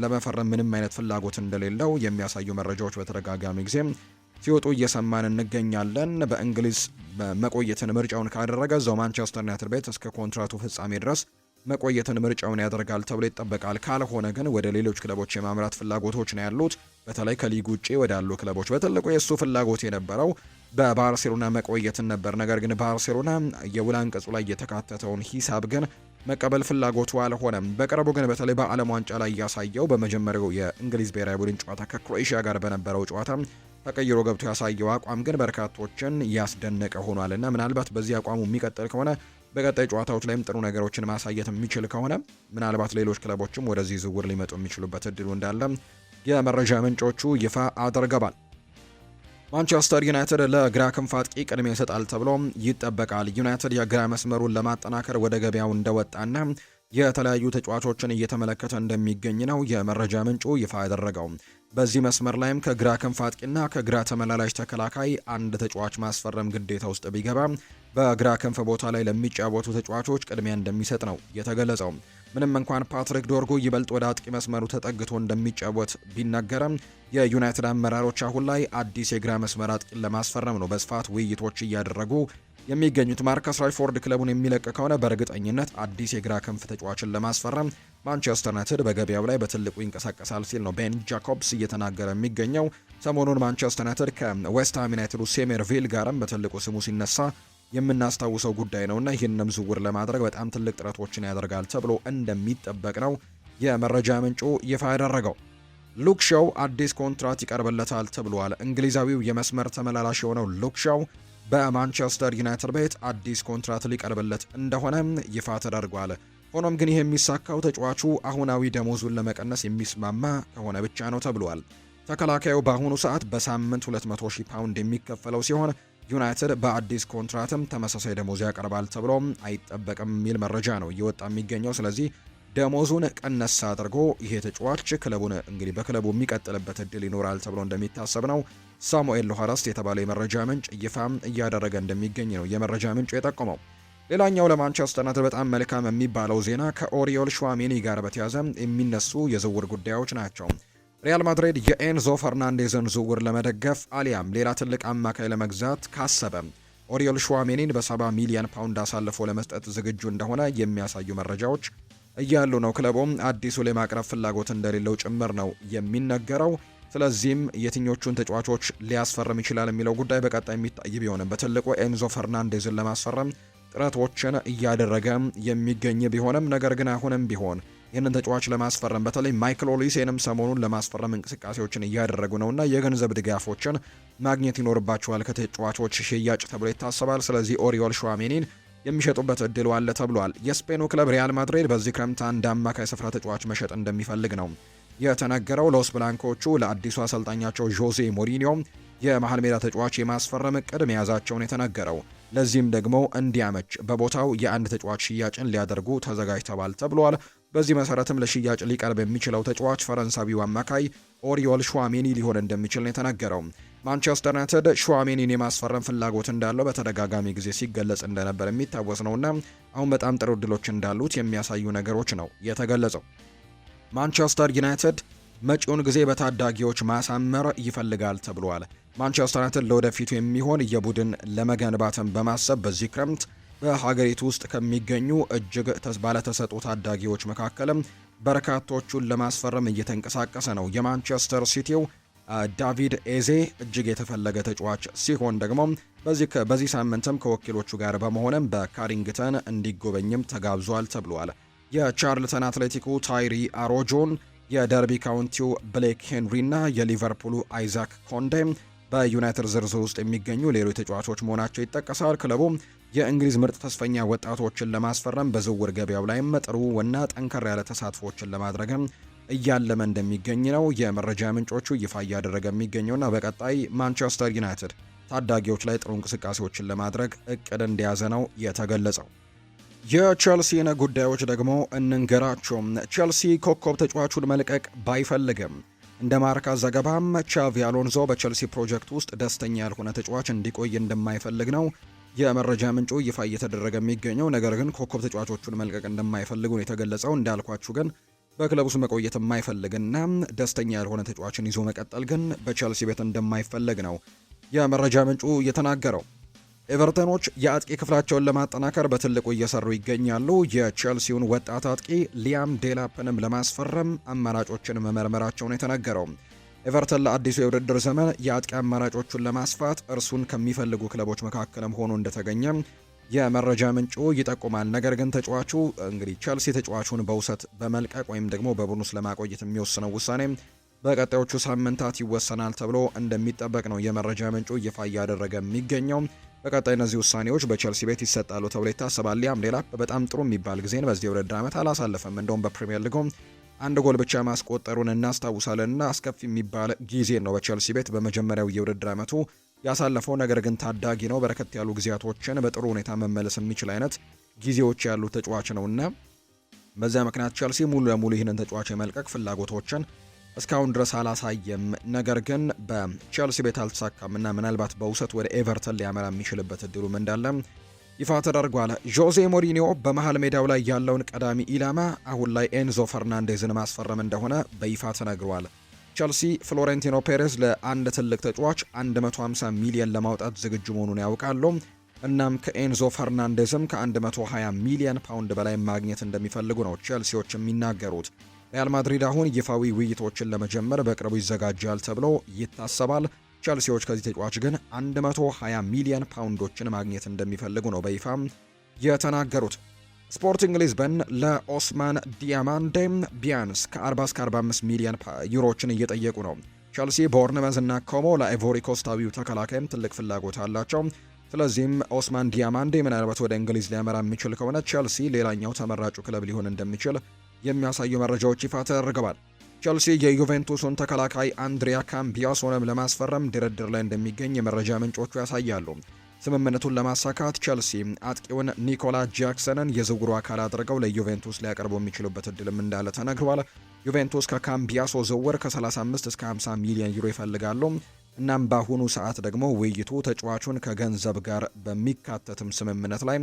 ለመፈረም ምንም አይነት ፍላጎት እንደሌለው የሚያሳዩ መረጃዎች በተደጋጋሚ ጊዜ ሲወጡ እየሰማን እንገኛለን። በእንግሊዝ መቆየትን ምርጫውን ካደረገ እዛው ማንቸስተር ዩናይትድ ቤት እስከ ኮንትራቱ ፍጻሜ ድረስ መቆየትን ምርጫውን ያደርጋል ተብሎ ይጠበቃል። ካልሆነ ግን ወደ ሌሎች ክለቦች የማምራት ፍላጎቶች ነው ያሉት፣ በተለይ ከሊግ ውጪ ወዳሉ ክለቦች። በትልቁ የእሱ ፍላጎት የነበረው በባርሴሎና መቆየትን ነበር። ነገር ግን ባርሴሎና የውል አንቀጹ ላይ የተካተተውን ሂሳብ ግን መቀበል ፍላጎቱ አልሆነም። በቅርቡ ግን በተለይ በዓለም ዋንጫ ላይ ያሳየው በመጀመሪያው የእንግሊዝ ብሔራዊ ቡድን ጨዋታ ከክሮኤሽያ ጋር በነበረው ጨዋታ ተቀይሮ ገብቶ ያሳየው አቋም ግን በርካቶችን ያስደነቀ ሆኗልና ምናልባት በዚህ አቋሙ የሚቀጥል ከሆነ በቀጣይ ጨዋታዎች ላይም ጥሩ ነገሮችን ማሳየት የሚችል ከሆነ ምናልባት ሌሎች ክለቦችም ወደዚህ ዝውውር ሊመጡ የሚችሉበት እድሉ እንዳለ የመረጃ ምንጮቹ ይፋ አድርገዋል። ማንቸስተር ዩናይትድ ለግራ ክንፍ አጥቂ ቅድሚያ ይሰጣል ተብሎ ይጠበቃል። ዩናይትድ የግራ መስመሩን ለማጠናከር ወደ ገበያው እንደወጣና የተለያዩ ተጫዋቾችን እየተመለከተ እንደሚገኝ ነው የመረጃ ምንጩ ይፋ ያደረገው። በዚህ መስመር ላይም ከግራ ክንፍ አጥቂና ከግራ ተመላላሽ ተከላካይ አንድ ተጫዋች ማስፈረም ግዴታ ውስጥ ቢገባ በግራ ክንፍ ቦታ ላይ ለሚጫወቱ ተጫዋቾች ቅድሚያ እንደሚሰጥ ነው የተገለጸው። ምንም እንኳን ፓትሪክ ዶርጉ ይበልጥ ወደ አጥቂ መስመሩ ተጠግቶ እንደሚጫወት ቢነገርም የዩናይትድ አመራሮች አሁን ላይ አዲስ የግራ መስመር አጥቂን ለማስፈረም ነው በስፋት ውይይቶች እያደረጉ የሚገኙት። ማርከስ ራሽፎርድ ክለቡን የሚለቅ ከሆነ በእርግጠኝነት አዲስ የግራ ክንፍ ተጫዋችን ለማስፈረም ማንቸስተር ዩናይትድ በገበያው ላይ በትልቁ ይንቀሳቀሳል ሲል ነው ቤን ጃኮብስ እየተናገረ የሚገኘው። ሰሞኑን ማንቸስተር ዩናይትድ ከዌስትሃም ዩናይትዱ ሴሜርቪል ጋርም በትልቁ ስሙ ሲነሳ የምናስታውሰው ጉዳይ ነውና ይህንንም ዝውውር ለማድረግ በጣም ትልቅ ጥረቶችን ያደርጋል ተብሎ እንደሚጠበቅ ነው የመረጃ ምንጩ ይፋ ያደረገው። ሉክ ሾው አዲስ ኮንትራት ይቀርብለታል ተብሏል። እንግሊዛዊው የመስመር ተመላላሽ የሆነው ሉክ ሾው በማንቸስተር ዩናይትድ ቤት አዲስ ኮንትራት ሊቀርብለት እንደሆነ ይፋ ተደርጓል። ሆኖም ግን ይህ የሚሳካው ተጫዋቹ አሁናዊ ደሞዙን ለመቀነስ የሚስማማ ከሆነ ብቻ ነው ተብሏል። ተከላካዩ በአሁኑ ሰዓት በሳምንት 200,000 ፓውንድ የሚከፈለው ሲሆን ዩናይትድ በአዲስ ኮንትራትም ተመሳሳይ ደሞዝ ያቀርባል ተብሎ አይጠበቅም የሚል መረጃ ነው እየወጣ የሚገኘው። ስለዚህ ደሞዙን ቀነስ አድርጎ ይሄ ተጫዋች ክለቡን እንግዲህ በክለቡ የሚቀጥልበት እድል ይኖራል ተብሎ እንደሚታሰብ ነው ሳሙኤል ሎሃረስት የተባለው የመረጃ ምንጭ ይፋም እያደረገ እንደሚገኝ ነው የመረጃ ምንጩ የጠቆመው። ሌላኛው ለማንቸስተር ዩናይትድ በጣም መልካም የሚባለው ዜና ከኦሪዮል ሹዋሜኒ ጋር በተያያዘ የሚነሱ የዝውውር ጉዳዮች ናቸው። ሪያል ማድሪድ የኤንዞ ፈርናንዴዝን ዝውውር ለመደገፍ አሊያም ሌላ ትልቅ አማካይ ለመግዛት ካሰበ ኦሪዮል ሹዋሜኒን በ70 ሚሊዮን ፓውንድ አሳልፎ ለመስጠት ዝግጁ እንደሆነ የሚያሳዩ መረጃዎች እያሉ ነው። ክለቡም አዲሱ ላይ ማቅረብ ፍላጎት እንደሌለው ጭምር ነው የሚነገረው። ስለዚህም የትኞቹን ተጫዋቾች ሊያስፈርም ይችላል የሚለው ጉዳይ በቀጣይ የሚታይ ቢሆንም በትልቁ ኤንዞ ፈርናንዴዝን ለማስፈረም ጥረቶችን እያደረገ የሚገኝ ቢሆንም ነገር ግን አሁንም ቢሆን ይህንን ተጫዋች ለማስፈረም በተለይ ማይክል ኦሊሴንም ሰሞኑን ለማስፈረም እንቅስቃሴዎችን እያደረጉ ነውና የገንዘብ ድጋፎችን ማግኘት ይኖርባቸዋል ከተጫዋቾች ሽያጭ ተብሎ ይታሰባል። ስለዚህ ኦሪዮል ሹዋሜኒን የሚሸጡበት እድሉ አለ ተብሏል። የስፔኑ ክለብ ሪያል ማድሪድ በዚህ ክረምት አንድ አማካይ ስፍራ ተጫዋች መሸጥ እንደሚፈልግ ነው የተነገረው። ሎስ ብላንኮቹ ለአዲሱ አሰልጣኛቸው ዦዜ ሞሪኒዮ የመሃል ሜዳ ተጫዋች የማስፈረም እቅድ መያዛቸውን የተነገረው። ለዚህም ደግሞ እንዲያመች በቦታው የአንድ ተጫዋች ሽያጭን ሊያደርጉ ተዘጋጅተዋል ተብሏል። በዚህ መሰረትም ለሽያጭ ሊቀርብ የሚችለው ተጫዋች ፈረንሳዊው አማካይ ኦሪዮል ሹዋሜኒ ሊሆን እንደሚችል ነው የተነገረው። ማንቸስተር ዩናይትድ ሹዋሜኒን የማስፈረም ፍላጎት እንዳለው በተደጋጋሚ ጊዜ ሲገለጽ እንደነበር የሚታወስ ነውና አሁን በጣም ጥሩ እድሎች እንዳሉት የሚያሳዩ ነገሮች ነው የተገለጸው። ማንቸስተር ዩናይትድ መጪውን ጊዜ በታዳጊዎች ማሳመር ይፈልጋል ተብሏል። ማንቸስተር ዩናይትድ ለወደፊቱ የሚሆን የቡድን ለመገንባትን በማሰብ በዚህ ክረምት በሀገሪቱ ውስጥ ከሚገኙ እጅግ ባለተሰጡ ታዳጊዎች መካከልም በርካቶቹን ለማስፈረም እየተንቀሳቀሰ ነው። የማንቸስተር ሲቲው ዳቪድ ኤዜ እጅግ የተፈለገ ተጫዋች ሲሆን ደግሞ በዚህ ሳምንትም ከወኪሎቹ ጋር በመሆንም በካሪንግተን እንዲጎበኝም ተጋብዟል ተብሏል። የቻርልተን አትሌቲኩ ታይሪ አሮጆን፣ የደርቢ ካውንቲው ብሌክ ሄንሪ እና የሊቨርፑሉ አይዛክ ኮንዴ በዩናይትድ ዝርዝር ውስጥ የሚገኙ ሌሎች ተጫዋቾች መሆናቸው ይጠቀሳል። ክለቡ የእንግሊዝ ምርጥ ተስፈኛ ወጣቶችን ለማስፈረም በዝውውር ገበያው ላይም ጥሩ እና ጠንከር ያለ ተሳትፎችን ለማድረግም እያለመ እንደሚገኝ ነው የመረጃ ምንጮቹ ይፋ እያደረገ የሚገኘውና በቀጣይ ማንቸስተር ዩናይትድ ታዳጊዎች ላይ ጥሩ እንቅስቃሴዎችን ለማድረግ እቅድ እንደያዘ ነው የተገለጸው። የቼልሲን ጉዳዮች ደግሞ እንንገራቸው። ቼልሲ ኮከብ ተጫዋቹን መልቀቅ ባይፈልግም እንደ ማርካ ዘገባም ቻቪ አሎንዞ በቼልሲ ፕሮጀክት ውስጥ ደስተኛ ያልሆነ ተጫዋች እንዲቆይ እንደማይፈልግ ነው የመረጃ ምንጩ ይፋ እየተደረገ የሚገኘው። ነገር ግን ኮከብ ተጫዋቾቹን መልቀቅ እንደማይፈልጉ ነው የተገለጸው። እንዳልኳችሁ ግን በክለቡ ውስጥ መቆየት የማይፈልግና ደስተኛ ያልሆነ ተጫዋችን ይዞ መቀጠል ግን በቼልሲ ቤት እንደማይፈልግ ነው የመረጃ ምንጩ የተናገረው። ኤቨርተኖች የአጥቂ ክፍላቸውን ለማጠናከር በትልቁ እየሰሩ ይገኛሉ። የቼልሲውን ወጣት አጥቂ ሊያም ዴላፕንም ለማስፈረም አማራጮችን መመርመራቸውን የተነገረው። ኤቨርተን ለአዲሱ የውድድር ዘመን የአጥቂ አማራጮቹን ለማስፋት እርሱን ከሚፈልጉ ክለቦች መካከልም ሆኖ እንደተገኘ የመረጃ ምንጩ ይጠቁማል። ነገር ግን ተጫዋቹ እንግዲህ ቼልሲ ተጫዋቹን በውሰት በመልቀቅ ወይም ደግሞ በቡድኑ ለማቆየት የሚወስነው ውሳኔ በቀጣዮቹ ሳምንታት ይወሰናል ተብሎ እንደሚጠበቅ ነው የመረጃ ምንጩ ይፋ እያደረገ የሚገኘው። በቀጣይ እነዚህ ውሳኔዎች በቼልሲ ቤት ይሰጣሉ ተብሎ ይታሰባል። ሊያም ዴላፕ በጣም ጥሩ የሚባል ጊዜን በዚህ የውድድር ዓመት አላሳለፈም። እንደውም በፕሪሚየር ሊጉ አንድ ጎል ብቻ ማስቆጠሩን እናስታውሳለንና አስከፊ የሚባል ጊዜ ነው በቼልሲ ቤት በመጀመሪያው የውድድር ዓመቱ ያሳለፈው። ነገር ግን ታዳጊ ነው። በርከት ያሉ ጊዜያቶችን በጥሩ ሁኔታ መመለስ የሚችል አይነት ጊዜዎች ያሉት ተጫዋች ነውና በዚያ ምክንያት ቼልሲ ሙሉ ለሙሉ ይህንን ተጫዋች የመልቀቅ ፍላጎቶችን እስካሁን ድረስ አላሳየም። ነገር ግን በቼልሲ ቤት አልተሳካም እና ምናልባት በውሰት ወደ ኤቨርተን ሊያመራ የሚችልበት እድሉም እንዳለ ይፋ ተደርጓል። ጆዜ ሞሪኒዮ በመሃል ሜዳው ላይ ያለውን ቀዳሚ ኢላማ አሁን ላይ ኤንዞ ፈርናንዴዝን ማስፈረም እንደሆነ በይፋ ተነግሯል። ቼልሲ ፍሎሬንቲኖ ፔሬዝ ለአንድ ትልቅ ተጫዋች 150 ሚሊዮን ለማውጣት ዝግጁ መሆኑን ያውቃሉ። እናም ከኤንዞ ፈርናንዴዝም ከ120 ሚሊዮን ፓውንድ በላይ ማግኘት እንደሚፈልጉ ነው ቼልሲዎች የሚናገሩት። ሪያል ማድሪድ አሁን ይፋዊ ውይይቶችን ለመጀመር በቅርቡ ይዘጋጃል ተብሎ ይታሰባል። ቼልሲዎች ከዚህ ተጫዋች ግን 120 ሚሊዮን ፓውንዶችን ማግኘት እንደሚፈልጉ ነው በይፋ የተናገሩት። ስፖርቲንግ ሊዝበን ለኦስማን ዲያማንዴ ቢያንስ ከ40 እስከ 45 ሚሊዮን ዩሮችን እየጠየቁ ነው። ቼልሲ፣ ቦርንመዝ እና ኮሞ ለአይቮሪ ኮስታዊው ተከላካይም ትልቅ ፍላጎት አላቸው። ስለዚህም ኦስማን ዲያማንዴ ምናልባት ወደ እንግሊዝ ሊያመራ የሚችል ከሆነ ቼልሲ ሌላኛው ተመራጩ ክለብ ሊሆን እንደሚችል የሚያሳዩ መረጃዎች ይፋ ተደርገዋል። ቼልሲ የዩቬንቱስን ተከላካይ አንድሪያ ካምቢያሶንም ለማስፈረም ድርድር ላይ እንደሚገኝ የመረጃ ምንጮቹ ያሳያሉ። ስምምነቱን ለማሳካት ቼልሲ አጥቂውን ኒኮላ ጃክሰንን የዝውውሩ አካል አድርገው ለዩቬንቱስ ሊያቀርቡ የሚችሉበት እድልም እንዳለ ተነግሯል። ዩቬንቱስ ከካምቢያሶ ዝውውር ከ35 እስከ 50 ሚሊዮን ዩሮ ይፈልጋሉ። እናም በአሁኑ ሰዓት ደግሞ ውይይቱ ተጫዋቹን ከገንዘብ ጋር በሚካተትም ስምምነት ላይ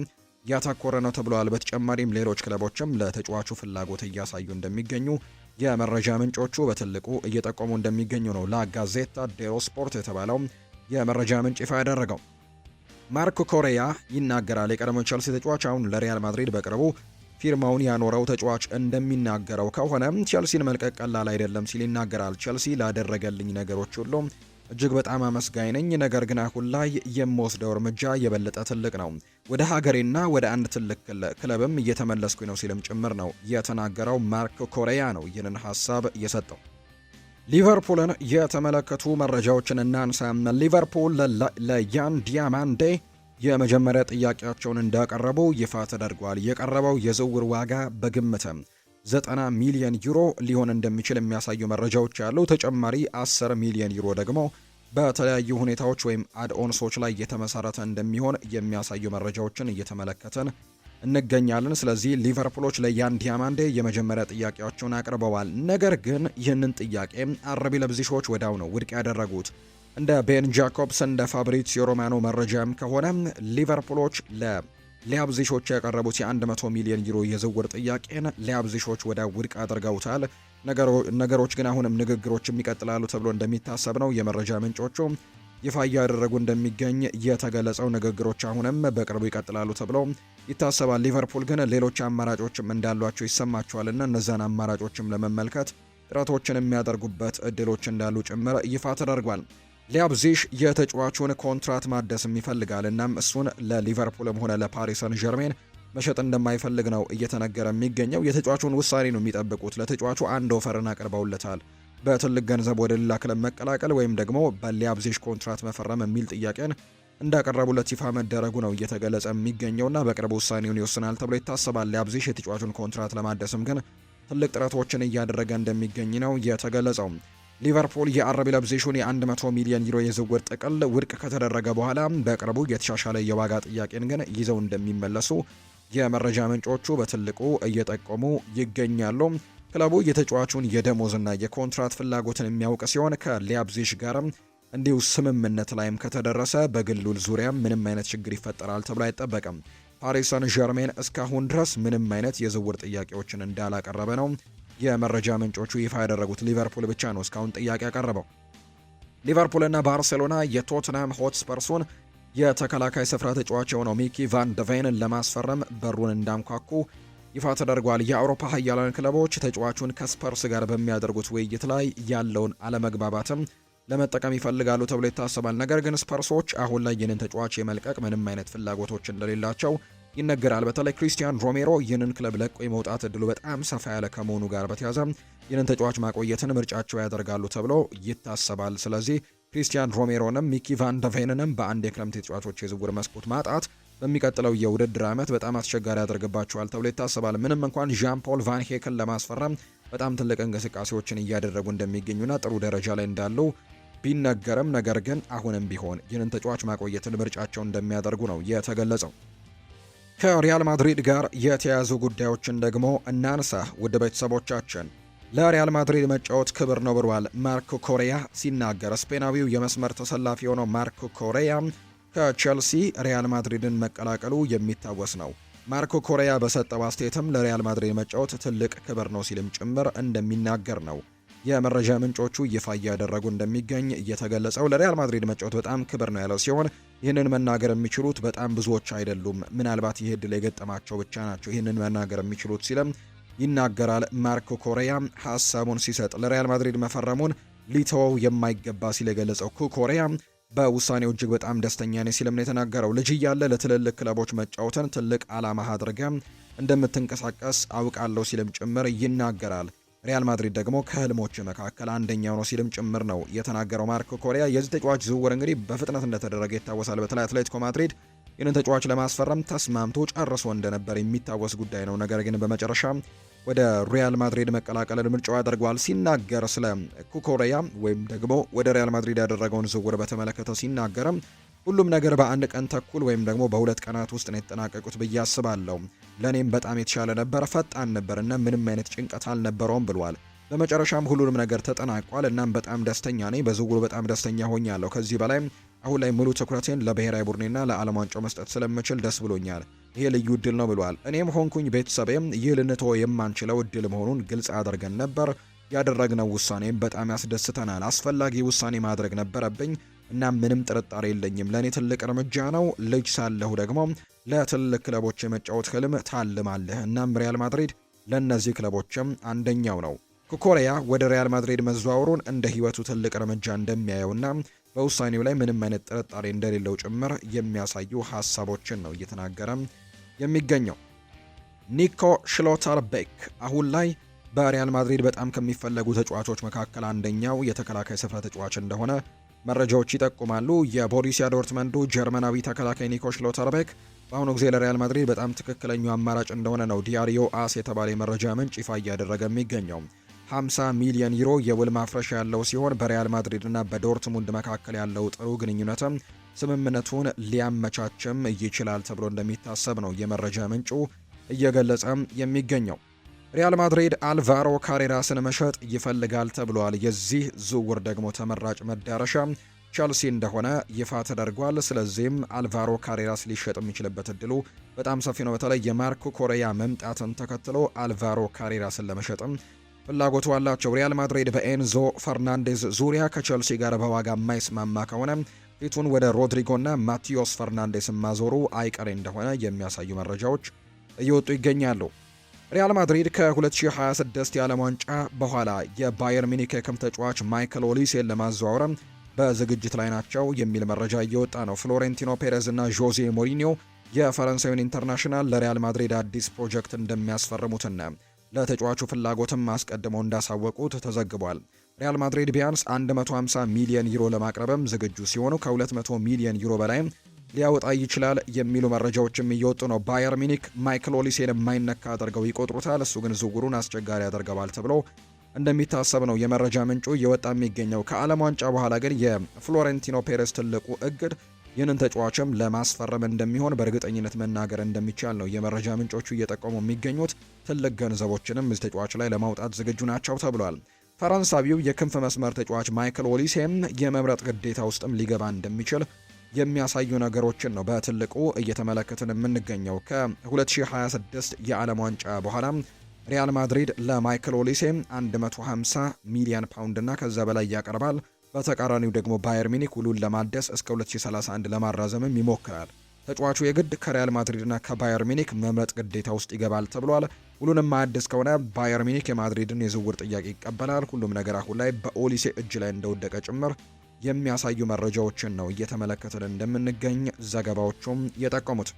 ያተኮረ ነው ተብሏል። በተጨማሪም ሌሎች ክለቦችም ለተጫዋቹ ፍላጎት እያሳዩ እንደሚገኙ የመረጃ ምንጮቹ በትልቁ እየጠቆሙ እንደሚገኙ ነው ላጋዜታ ዴሎ ስፖርት የተባለው የመረጃ ምንጭ ይፋ ያደረገው። ማርኮ ኮሬያ ይናገራል። የቀድሞ ቼልሲ ተጫዋች አሁን ለሪያል ማድሪድ በቅርቡ ፊርማውን ያኖረው ተጫዋች እንደሚናገረው ከሆነ ቼልሲን መልቀቅ ቀላል አይደለም ሲል ይናገራል። ቼልሲ ላደረገልኝ ነገሮች ሁሉ እጅግ በጣም አመስጋኝ ነኝ። ነገር ግን አሁን ላይ የምወስደው እርምጃ የበለጠ ትልቅ ነው። ወደ ሀገሬና ወደ አንድ ትልቅ ክለብም እየተመለስኩኝ ነው ሲልም ጭምር ነው የተናገረው። ማርኮ ኮሬያ ነው ይህንን ሀሳብ የሰጠው። ሊቨርፑልን የተመለከቱ መረጃዎችን እናንሳ። ሊቨርፑል ለያን ዲያማንዴ የመጀመሪያ ጥያቄያቸውን እንዳቀረቡ ይፋ ተደርጓል። የቀረበው የዝውውር ዋጋ በግምትም 90 ሚሊዮን ዩሮ ሊሆን እንደሚችል የሚያሳዩ መረጃዎች ያሉ፣ ተጨማሪ 10 ሚሊዮን ዩሮ ደግሞ በተለያዩ ሁኔታዎች ወይም አድኦንሶች ላይ የተመሰረተ እንደሚሆን የሚያሳዩ መረጃዎችን እየተመለከተን እንገኛለን። ስለዚህ ሊቨርፑሎች ለያን ዲያማንዴ የመጀመሪያ ጥያቄያቸውን አቅርበዋል። ነገር ግን ይህንን ጥያቄ አርቢ ለይፕዚጎች ወዲያው ነው ውድቅ ያደረጉት። እንደ ቤን ጃኮብስ እንደ ፋብሪዚዮ ሮማኖ መረጃም ከሆነ ሊቨርፑሎች ለሊያብዚሾች ያቀረቡት የ100 ሚሊዮን ዩሮ የዝውውር ጥያቄን ሊያብዚሾች ወደ ውድቅ አድርገውታል። ነገሮች ግን አሁንም ንግግሮች ይቀጥላሉ ተብሎ እንደሚታሰብ ነው የመረጃ ምንጮቹ ይፋ እያደረጉ እንደሚገኝ የተገለጸው። ንግግሮች አሁንም በቅርቡ ይቀጥላሉ ተብሎ ይታሰባል። ሊቨርፑል ግን ሌሎች አማራጮችም እንዳሏቸው ይሰማቸዋልና እነዛን አማራጮችም ለመመልከት ጥረቶችን የሚያደርጉበት እድሎች እንዳሉ ጭምር ይፋ ተደርጓል። ሊያብዚሽ የተጫዋቹን ኮንትራት ማደስም ይፈልጋል። እናም እሱን ለሊቨርፑልም ሆነ ለፓሪስ ሰን ዠርሜን መሸጥ እንደማይፈልግ ነው እየተነገረ የሚገኘው። የተጫዋቹን ውሳኔ ነው የሚጠብቁት። ለተጫዋቹ አንድ ኦፈርን አቅርበውለታል። በትልቅ ገንዘብ ወደ ሌላ ክለብ መቀላቀል ወይም ደግሞ በሊያብዚሽ ኮንትራት መፈረም የሚል ጥያቄን እንዳቀረቡለት ይፋ መደረጉ ነው እየተገለጸ የሚገኘውና በቅርቡ ውሳኔውን ይወስናል ተብሎ ይታሰባል። ሊያብዚሽ የተጫዋቹን ኮንትራት ለማደስም ግን ትልቅ ጥረቶችን እያደረገ እንደሚገኝ ነው የተገለጸው። ሊቨርፑል የአረቢ ለብዚሹን የ100 ሚሊዮን ዩሮ የዝውውር ጥቅል ውድቅ ከተደረገ በኋላ በቅርቡ የተሻሻለ የዋጋ ጥያቄን ግን ይዘው እንደሚመለሱ የመረጃ ምንጮቹ በትልቁ እየጠቆሙ ይገኛሉ። ክለቡ የተጫዋቹን የደሞዝና የኮንትራት ፍላጎትን የሚያውቅ ሲሆን ከሊያብዚሽ ጋርም እንዲሁ ስምምነት ላይም ከተደረሰ በግሉል ዙሪያ ምንም አይነት ችግር ይፈጠራል ተብሎ አይጠበቅም። ፓሪስ ሰን ዠርሜን እስካሁን ድረስ ምንም አይነት የዝውውር ጥያቄዎችን እንዳላቀረበ ነው የመረጃ ምንጮቹ ይፋ ያደረጉት። ሊቨርፑል ብቻ ነው እስካሁን ጥያቄ ያቀረበው። ሊቨርፑልና ባርሴሎና የቶትናም ሆትስፐርሱን የተከላካይ ስፍራ ተጫዋች የሆነው ሚኪ ቫን ደቬንን ለማስፈረም በሩን እንዳንኳኩ ይፋ ተደርጓል። የአውሮፓ ኃያላን ክለቦች ተጫዋቹን ከስፐርስ ጋር በሚያደርጉት ውይይት ላይ ያለውን አለመግባባትም ለመጠቀም ይፈልጋሉ ተብሎ ይታሰባል። ነገር ግን ስፐርሶች አሁን ላይ ይህንን ተጫዋች የመልቀቅ ምንም አይነት ፍላጎቶች እንደሌላቸው ይነገራል። በተለይ ክሪስቲያን ሮሜሮ ይህንን ክለብ ለቆ የመውጣት እድሉ በጣም ሰፋ ያለ ከመሆኑ ጋር በተያያዘ ይህንን ተጫዋች ማቆየትን ምርጫቸው ያደርጋሉ ተብሎ ይታሰባል። ስለዚህ ክሪስቲያን ሮሜሮንም ሚኪ ቫን ደቬንንም በአንድ የክረምት ተጫዋቾች የዝውውር መስኮት ማጣት በሚቀጥለው የውድድር ዓመት በጣም አስቸጋሪ ያደርግባቸዋል ተብሎ ይታሰባል። ምንም እንኳን ዣን ፖል ቫን ሄክን ለማስፈረም በጣም ትልቅ እንቅስቃሴዎችን እያደረጉ እንደሚገኙና ጥሩ ደረጃ ላይ እንዳሉ ቢነገርም ነገር ግን አሁንም ቢሆን ይህንን ተጫዋች ማቆየትን ምርጫቸው እንደሚያደርጉ ነው የተገለጸው። ከሪያል ማድሪድ ጋር የተያያዙ ጉዳዮችን ደግሞ እናንሳ ውድ ቤተሰቦቻችን። ለሪያል ማድሪድ መጫወት ክብር ነው ብሏል ማርኮ ኮሬያ ሲናገር። ስፔናዊው የመስመር ተሰላፊ የሆነው ማርኮ ኮሬያ ከቼልሲ ሪያል ማድሪድን መቀላቀሉ የሚታወስ ነው። ማርኮ ኮሬያ በሰጠው አስተያየትም ለሪያል ማድሪድ መጫወት ትልቅ ክብር ነው ሲልም ጭምር እንደሚናገር ነው የመረጃ ምንጮቹ ይፋ እያደረጉ እንደሚገኝ እየተገለጸው። ለሪያል ማድሪድ መጫወት በጣም ክብር ነው ያለው ሲሆን ይህንን መናገር የሚችሉት በጣም ብዙዎች አይደሉም፣ ምናልባት ይህ ዕድል የገጠማቸው ብቻ ናቸው ይህንን መናገር የሚችሉት ሲልም ይናገራል። ማርኮ ኮሬያ ሀሳቡን ሲሰጥ ለሪያል ማድሪድ መፈረሙን ሊተወው የማይገባ ሲል የገለጸው ኮሬያ በውሳኔው እጅግ በጣም ደስተኛ ነኝ ሲልም ነው የተናገረው። ልጅ እያለ ለትልልቅ ክለቦች መጫወትን ትልቅ ዓላማ አድርገ እንደምትንቀሳቀስ አውቃለሁ ሲልም ጭምር ይናገራል። ሪያል ማድሪድ ደግሞ ከህልሞች መካከል አንደኛው ነው ሲልም ጭምር ነው የተናገረው ማርኮ ኮሬያ። የዚህ ተጫዋች ዝውውር እንግዲህ በፍጥነት እንደተደረገ ይታወሳል። በተለይ አትሌቲኮ ማድሪድ ይህንን ተጫዋች ለማስፈረም ተስማምቶ ጨርሶ እንደነበር የሚታወስ ጉዳይ ነው። ነገር ግን በመጨረሻ ወደ ሪያል ማድሪድ መቀላቀልን ምርጫው ያደርገዋል። ሲናገር ስለ ኩኮሬያ ወይም ደግሞ ወደ ሪያል ማድሪድ ያደረገውን ዝውውር በተመለከተ ሲናገርም ሁሉም ነገር በአንድ ቀን ተኩል ወይም ደግሞ በሁለት ቀናት ውስጥ ነው የተጠናቀቁት ብዬ አስባለሁ። ለእኔም በጣም የተሻለ ነበር፣ ፈጣን ነበር እና ምንም አይነት ጭንቀት አልነበረውም ብሏል። በመጨረሻም ሁሉንም ነገር ተጠናቋል። እናም በጣም ደስተኛ ነኝ። በዝውውሩ በጣም ደስተኛ ሆኛለሁ። ከዚህ በላይ አሁን ላይ ሙሉ ትኩረቴን ለብሔራዊ ቡድኔና ለዓለም ዋንጫው መስጠት ስለምችል ደስ ብሎኛል። ይሄ ልዩ እድል ነው ብሏል። እኔም ሆንኩኝ ቤተሰቤም ይህ ልንተወው የማንችለው እድል መሆኑን ግልጽ አድርገን ነበር። ያደረግነው ውሳኔም በጣም ያስደስተናል። አስፈላጊ ውሳኔ ማድረግ ነበረብኝ እና ምንም ጥርጣሬ የለኝም። ለእኔ ትልቅ እርምጃ ነው። ልጅ ሳለሁ ደግሞ ለትልቅ ክለቦች የመጫወት ህልም ታልማለህ። እናም ሪያል ማድሪድ ለእነዚህ ክለቦችም አንደኛው ነው። ኩኮሬያ ወደ ሪያል ማድሪድ መዘዋወሩን እንደ ህይወቱ ትልቅ እርምጃ እንደሚያየውና በውሳኔው ላይ ምንም አይነት ጥርጣሬ እንደሌለው ጭምር የሚያሳዩ ሀሳቦችን ነው እየተናገረ የሚገኘው። ኒኮ ሽሎተርቤክ አሁን ላይ በሪያል ማድሪድ በጣም ከሚፈለጉ ተጫዋቾች መካከል አንደኛው የተከላካይ ስፍራ ተጫዋች እንደሆነ መረጃዎች ይጠቁማሉ። የቦሩሲያ ዶርትመንዱ ጀርመናዊ ተከላካይ ኒኮ ሽሎተርቤክ በአሁኑ ጊዜ ለሪያል ማድሪድ በጣም ትክክለኛው አማራጭ እንደሆነ ነው ዲያሪዮ አስ የተባለ የመረጃ ምንጭ ይፋ እያደረገ የሚገኘው። 50 ሚሊዮን ዩሮ የውል ማፍረሻ ያለው ሲሆን በሪያል ማድሪድ እና በዶርትሙንድ መካከል ያለው ጥሩ ግንኙነትም ስምምነቱን ሊያመቻችም ይችላል ተብሎ እንደሚታሰብ ነው የመረጃ ምንጩ እየገለጸ የሚገኘው። ሪያል ማድሪድ አልቫሮ ካሬራስን መሸጥ ይፈልጋል ተብሏል። የዚህ ዝውውር ደግሞ ተመራጭ መዳረሻ ቸልሲ እንደሆነ ይፋ ተደርጓል። ስለዚህም አልቫሮ ካሬራስ ሊሸጥ የሚችልበት እድሉ በጣም ሰፊ ነው። በተለይ የማርኮ ኮሬያ መምጣትን ተከትሎ አልቫሮ ካሬራስን ለመሸጥም ፍላጎቱ አላቸው። ሪያል ማድሪድ በኤንዞ ፈርናንዴዝ ዙሪያ ከቸልሲ ጋር በዋጋ የማይስማማ ከሆነ ፊቱን ወደ ሮድሪጎና ማቲዮስ ፈርናንዴስ ማዞሩ አይቀሬ እንደሆነ የሚያሳዩ መረጃዎች እየወጡ ይገኛሉ። ሪያል ማድሪድ ከ2026 የዓለም ዋንጫ በኋላ የባየር ሚኒክ የክም ተጫዋች ማይክል ኦሊሴን ለማዘዋወር በዝግጅት ላይ ናቸው የሚል መረጃ እየወጣ ነው። ፍሎሬንቲኖ ፔሬዝ እና ዦዜ ሞሪኒዮ የፈረንሳዩን ኢንተርናሽናል ለሪያል ማድሪድ አዲስ ፕሮጀክት እንደሚያስፈርሙትና ለተጫዋቹ ፍላጎትም አስቀድመው እንዳሳወቁት ተዘግቧል። ሪያል ማድሪድ ቢያንስ 150 ሚሊዮን ዩሮ ለማቅረብም ዝግጁ ሲሆኑ ከ200 ሚሊዮን ዩሮ በላይ ሊያወጣ ይችላል የሚሉ መረጃዎችም እየወጡ ነው። ባየር ሚኒክ ማይክል ኦሊሴን የማይነካ አድርገው ይቆጥሩታል። እሱ ግን ዝውውሩን አስቸጋሪ ያደርገዋል ተብሎ እንደሚታሰብ ነው የመረጃ ምንጩ እየወጣ የሚገኘው። ከዓለም ዋንጫ በኋላ ግን የፍሎሬንቲኖ ፔሬስ ትልቁ እቅድ ይህንን ተጫዋችም ለማስፈረም እንደሚሆን በእርግጠኝነት መናገር እንደሚቻል ነው የመረጃ ምንጮቹ እየጠቆሙ የሚገኙት። ትልቅ ገንዘቦችንም እዚህ ተጫዋች ላይ ለማውጣት ዝግጁ ናቸው ተብሏል። ፈረንሳዊው የክንፍ መስመር ተጫዋች ማይክል ኦሊሴም የመምረጥ ግዴታ ውስጥም ሊገባ እንደሚችል የሚያሳዩ ነገሮችን ነው በትልቁ እየተመለከትን የምንገኘው። ከ2026 የዓለም ዋንጫ በኋላ ሪያል ማድሪድ ለማይክል ኦሊሴ 150 ሚሊዮን ፓውንድ እና ከዛ በላይ ያቀርባል። በተቃራኒው ደግሞ ባየር ሚኒክ ውሉን ለማደስ እስከ 2031 ለማራዘምም ይሞክራል። ተጫዋቹ የግድ ከሪያል ማድሪድና ከባየር ሚኒክ መምረጥ ግዴታ ውስጥ ይገባል ተብሏል። ሁሉንም ማያድስ ከሆነ ባየር ሚኒክ የማድሪድን የዝውውር ጥያቄ ይቀበላል። ሁሉም ነገር አሁን ላይ በኦሊሴ እጅ ላይ እንደወደቀ ጭምር የሚያሳዩ መረጃዎችን ነው እየተመለከትን እንደምንገኝ ዘገባዎቹም የጠቀሙት።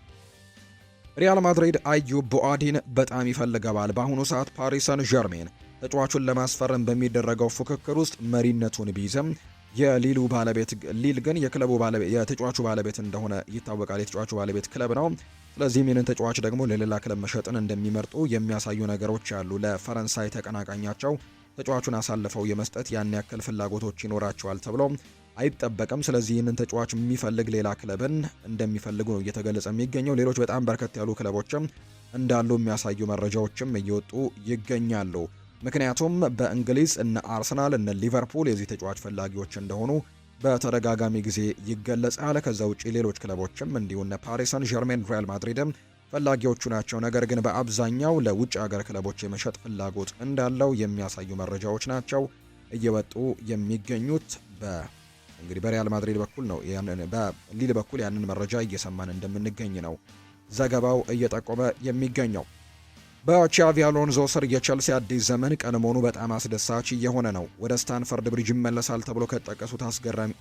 ሪያል ማድሪድ አዩብ ቡአዲን በጣም ይፈልገዋል። በአሁኑ ሰዓት ፓሪስ ሰን ዠርሜን ተጫዋቹን ለማስፈረም በሚደረገው ፉክክር ውስጥ መሪነቱን ቢይዝም የሊሉ ባለቤት ሊል ግን የክለቡ ባለቤት የተጫዋቹ ባለቤት እንደሆነ ይታወቃል። የተጫዋቹ ባለቤት ክለብ ነው። ስለዚህም ይህንን ተጫዋች ደግሞ ለሌላ ክለብ መሸጥን እንደሚመርጡ የሚያሳዩ ነገሮች አሉ። ለፈረንሳይ ተቀናቃኛቸው ተጫዋቹን አሳልፈው የመስጠት ያን ያክል ፍላጎቶች ይኖራቸዋል ተብሎ አይጠበቅም። ስለዚህ ይህንን ተጫዋች የሚፈልግ ሌላ ክለብን እንደሚፈልጉ ነው እየተገለጸ የሚገኘው። ሌሎች በጣም በርከት ያሉ ክለቦችም እንዳሉ የሚያሳዩ መረጃዎችም እየወጡ ይገኛሉ። ምክንያቱም በእንግሊዝ እነ አርሰናል እነ ሊቨርፑል የዚህ ተጫዋች ፈላጊዎች እንደሆኑ በተደጋጋሚ ጊዜ ይገለጻል። ከዛ ውጪ ሌሎች ክለቦችም እንዲሁ እነ ፓሪስ ሰን ዠርሜን፣ ሪያል ማድሪድም ፈላጊዎቹ ናቸው። ነገር ግን በአብዛኛው ለውጭ ሀገር ክለቦች የመሸጥ ፍላጎት እንዳለው የሚያሳዩ መረጃዎች ናቸው እየወጡ የሚገኙት። እንግዲህ በሪያል ማድሪድ በኩል ነው በሊል በኩል ያንን መረጃ እየሰማን እንደምንገኝ ነው ዘገባው እየጠቆመ የሚገኘው። በቻቪ አሎንዞ ስር የቸልሲ አዲስ ዘመን ቀድሞውኑ በጣም አስደሳች እየሆነ ነው። ወደ ስታንፈርድ ብሪጅ ይመለሳል ተብሎ ከተጠቀሱት አስገራሚ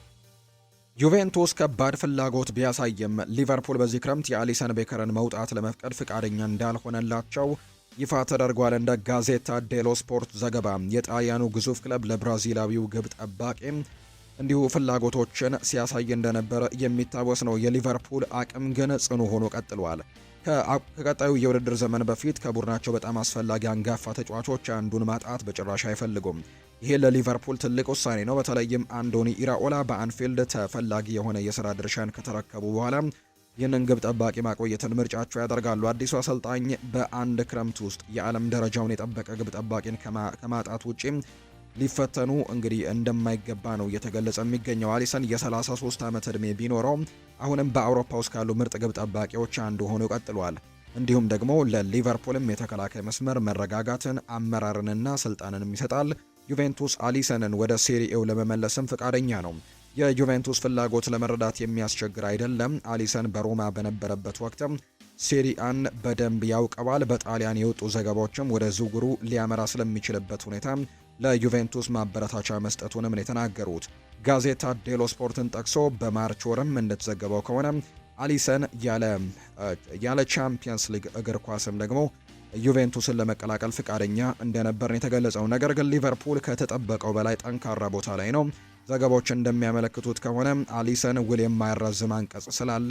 ዩቬንቱስ ከባድ ፍላጎት ቢያሳይም ሊቨርፑል በዚህ ክረምት የአሊሰን ቤከርን መውጣት ለመፍቀድ ፍቃደኛ እንዳልሆነላቸው ይፋ ተደርጓል። እንደ ጋዜታ ዴሎ ስፖርት ዘገባ የጣሊያኑ ግዙፍ ክለብ ለብራዚላዊው ግብ ጠባቂ እንዲሁ ፍላጎቶችን ሲያሳይ እንደነበረ የሚታወስ ነው። የሊቨርፑል አቅም ግን ጽኑ ሆኖ ቀጥሏል። ከቀጣዩ የውድድር ዘመን በፊት ከቡድናቸው በጣም አስፈላጊ አንጋፋ ተጫዋቾች አንዱን ማጣት በጭራሽ አይፈልጉም። ይሄ ለሊቨርፑል ትልቅ ውሳኔ ነው። በተለይም አንዶኒ ኢራኦላ በአንፊልድ ተፈላጊ የሆነ የሥራ ድርሻን ከተረከቡ በኋላ ይህንን ግብ ጠባቂ ማቆየትን ምርጫቸው ያደርጋሉ። አዲሱ አሰልጣኝ በአንድ ክረምት ውስጥ የዓለም ደረጃውን የጠበቀ ግብ ጠባቂን ከማጣት ውጪ ሊፈተኑ እንግዲህ እንደማይገባ ነው እየተገለጸ የሚገኘው። አሊሰን የ33 ዓመት ዕድሜ ቢኖረውም አሁንም በአውሮፓ ውስጥ ካሉ ምርጥ ግብ ጠባቂዎች አንዱ ሆኖ ቀጥሏል። እንዲሁም ደግሞ ለሊቨርፑልም የተከላካይ መስመር መረጋጋትን፣ አመራርንና ስልጣንንም ይሰጣል። ዩቬንቱስ አሊሰንን ወደ ሴሪኤው ለመመለስም ፍቃደኛ ነው። የዩቬንቱስ ፍላጎት ለመረዳት የሚያስቸግር አይደለም። አሊሰን በሮማ በነበረበት ወቅትም ሴሪአን በደንብ ያውቀዋል። በጣሊያን የወጡ ዘገባዎችም ወደ ዝውውሩ ሊያመራ ስለሚችልበት ሁኔታ ለዩቬንቱስ ማበረታቻ መስጠቱንም ነው የተናገሩት። ጋዜታ ዴሎ ስፖርትን ጠቅሶ በማርች ወርም እንደተዘገበው ከሆነ አሊሰን ያለ ቻምፒየንስ ሊግ እግር ኳስም ደግሞ ዩቬንቱስን ለመቀላቀል ፍቃደኛ እንደነበር ነው የተገለጸው። ነገር ግን ሊቨርፑል ከተጠበቀው በላይ ጠንካራ ቦታ ላይ ነው። ዘገባዎች እንደሚያመለክቱት ከሆነ አሊሰን ውል የማያራዝም አንቀጽ ስላለ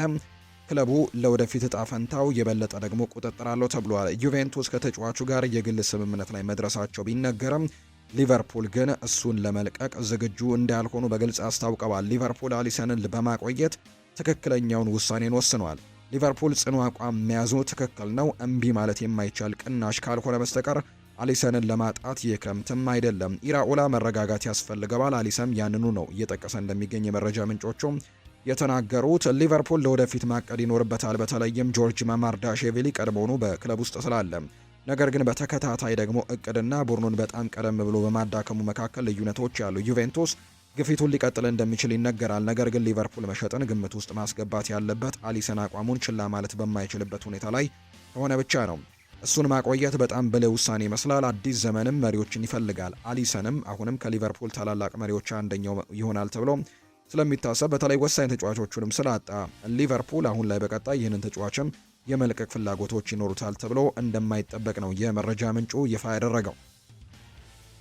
ክለቡ ለወደፊት እጣ ፈንታው የበለጠ ደግሞ ቁጥጥር አለው ተብሏል። ዩቬንቱስ ከተጫዋቹ ጋር የግል ስምምነት ላይ መድረሳቸው ቢነገርም ሊቨርፑል ግን እሱን ለመልቀቅ ዝግጁ እንዳልሆኑ በግልጽ አስታውቀዋል። ሊቨርፑል አሊሰንን በማቆየት ትክክለኛውን ውሳኔን ወስኗል። ሊቨርፑል ጽኑ አቋም መያዙ ትክክል ነው። እምቢ ማለት የማይቻል ቅናሽ ካልሆነ በስተቀር አሊሰንን ለማጣት የክረምትም አይደለም። ኢራኦላ መረጋጋት ያስፈልገዋል። አሊሰም ያንኑ ነው እየጠቀሰ እንደሚገኝ የመረጃ ምንጮቹ የተናገሩት። ሊቨርፑል ለወደፊት ማቀድ ይኖርበታል። በተለይም ጆርጅ ማማርዳሽቪሊ ቀድሞውኑ በክለብ ውስጥ ስላለ፣ ነገር ግን በተከታታይ ደግሞ እቅድና ቡድኑን በጣም ቀደም ብሎ በማዳከሙ መካከል ልዩነቶች ያሉ ዩቬንቱስ ግፊቱን ሊቀጥል እንደሚችል ይነገራል። ነገር ግን ሊቨርፑል መሸጥን ግምት ውስጥ ማስገባት ያለበት አሊሰን አቋሙን ችላ ማለት በማይችልበት ሁኔታ ላይ ከሆነ ብቻ ነው። እሱን ማቆየት በጣም ብልህ ውሳኔ ይመስላል። አዲስ ዘመንም መሪዎችን ይፈልጋል። አሊሰንም አሁንም ከሊቨርፑል ታላላቅ መሪዎች አንደኛው ይሆናል ተብሎ ስለሚታሰብ በተለይ ወሳኝ ተጫዋቾቹንም ስላጣ ሊቨርፑል አሁን ላይ በቀጣይ ይህንን ተጫዋችም የመልቀቅ ፍላጎቶች ይኖሩታል ተብሎ እንደማይጠበቅ ነው የመረጃ ምንጩ ይፋ ያደረገው።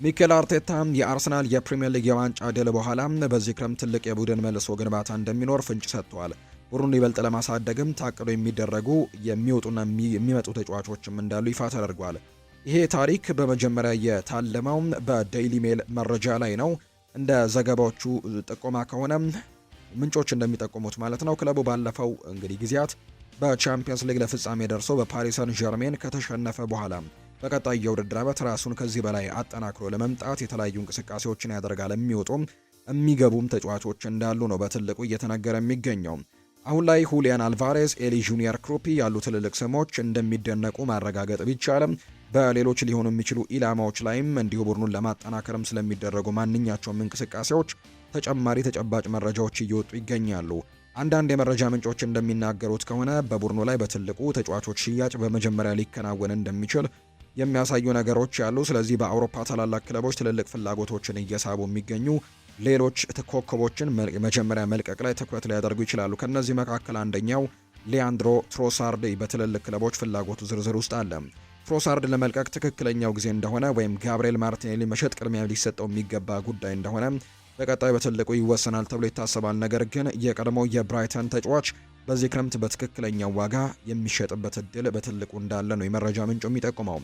ሚኬል አርቴታ የአርሰናል የፕሪሚየር ሊግ የዋንጫ ድል በኋላ በዚህ ክረምት ትልቅ የቡድን መልሶ ግንባታ እንደሚኖር ፍንጭ ሰጥቷል። ቡድኑን ይበልጥ ለማሳደግም ታቅዶ የሚደረጉ የሚወጡና የሚመጡ ተጫዋቾችም እንዳሉ ይፋ ተደርጓል። ይሄ ታሪክ በመጀመሪያ የታለመው በዴይሊ ሜል መረጃ ላይ ነው። እንደ ዘገባዎቹ ጥቆማ ከሆነ ምንጮች እንደሚጠቁሙት ማለት ነው ክለቡ ባለፈው እንግዲህ ጊዜያት በቻምፒየንስ ሊግ ለፍጻሜ ደርሶ በፓሪስ ሰን ዠርሜን ከተሸነፈ በኋላ በቀጣይ የውድድር ዓመት ራሱን ከዚህ በላይ አጠናክሮ ለመምጣት የተለያዩ እንቅስቃሴዎችን ያደርጋል። የሚወጡም የሚገቡም ተጫዋቾች እንዳሉ ነው በትልቁ እየተነገረ የሚገኘው። አሁን ላይ ሁሊያን አልቫሬዝ፣ ኤሊ ጁኒየር ክሩፒ ያሉ ትልልቅ ስሞች እንደሚደነቁ ማረጋገጥ ቢቻልም በሌሎች ሊሆኑ የሚችሉ ኢላማዎች ላይም እንዲሁ ቡድኑን ለማጠናከርም ስለሚደረጉ ማንኛቸውም እንቅስቃሴዎች ተጨማሪ ተጨባጭ መረጃዎች እየወጡ ይገኛሉ። አንዳንድ የመረጃ ምንጮች እንደሚናገሩት ከሆነ በቡድኑ ላይ በትልቁ ተጫዋቾች ሽያጭ በመጀመሪያ ሊከናወን እንደሚችል የሚያሳዩ ነገሮች ያሉ። ስለዚህ በአውሮፓ ታላላቅ ክለቦች ትልልቅ ፍላጎቶችን እየሳቡ የሚገኙ ሌሎች ኮከቦችን መጀመሪያ መልቀቅ ላይ ትኩረት ሊያደርጉ ይችላሉ። ከነዚህ መካከል አንደኛው ሊያንድሮ ትሮሳርድ በትልልቅ ክለቦች ፍላጎቱ ዝርዝር ውስጥ አለ። ትሮሳርድ ለመልቀቅ ትክክለኛው ጊዜ እንደሆነ ወይም ጋብሪኤል ማርቲኔሊ መሸጥ ቅድሚያ ሊሰጠው የሚገባ ጉዳይ እንደሆነ በቀጣይ በትልቁ ይወሰናል ተብሎ ይታሰባል። ነገር ግን የቀድሞው የብራይተን ተጫዋች በዚህ ክረምት በትክክለኛው ዋጋ የሚሸጥበት እድል በትልቁ እንዳለ ነው የመረጃ ምንጩ የሚጠቁመው።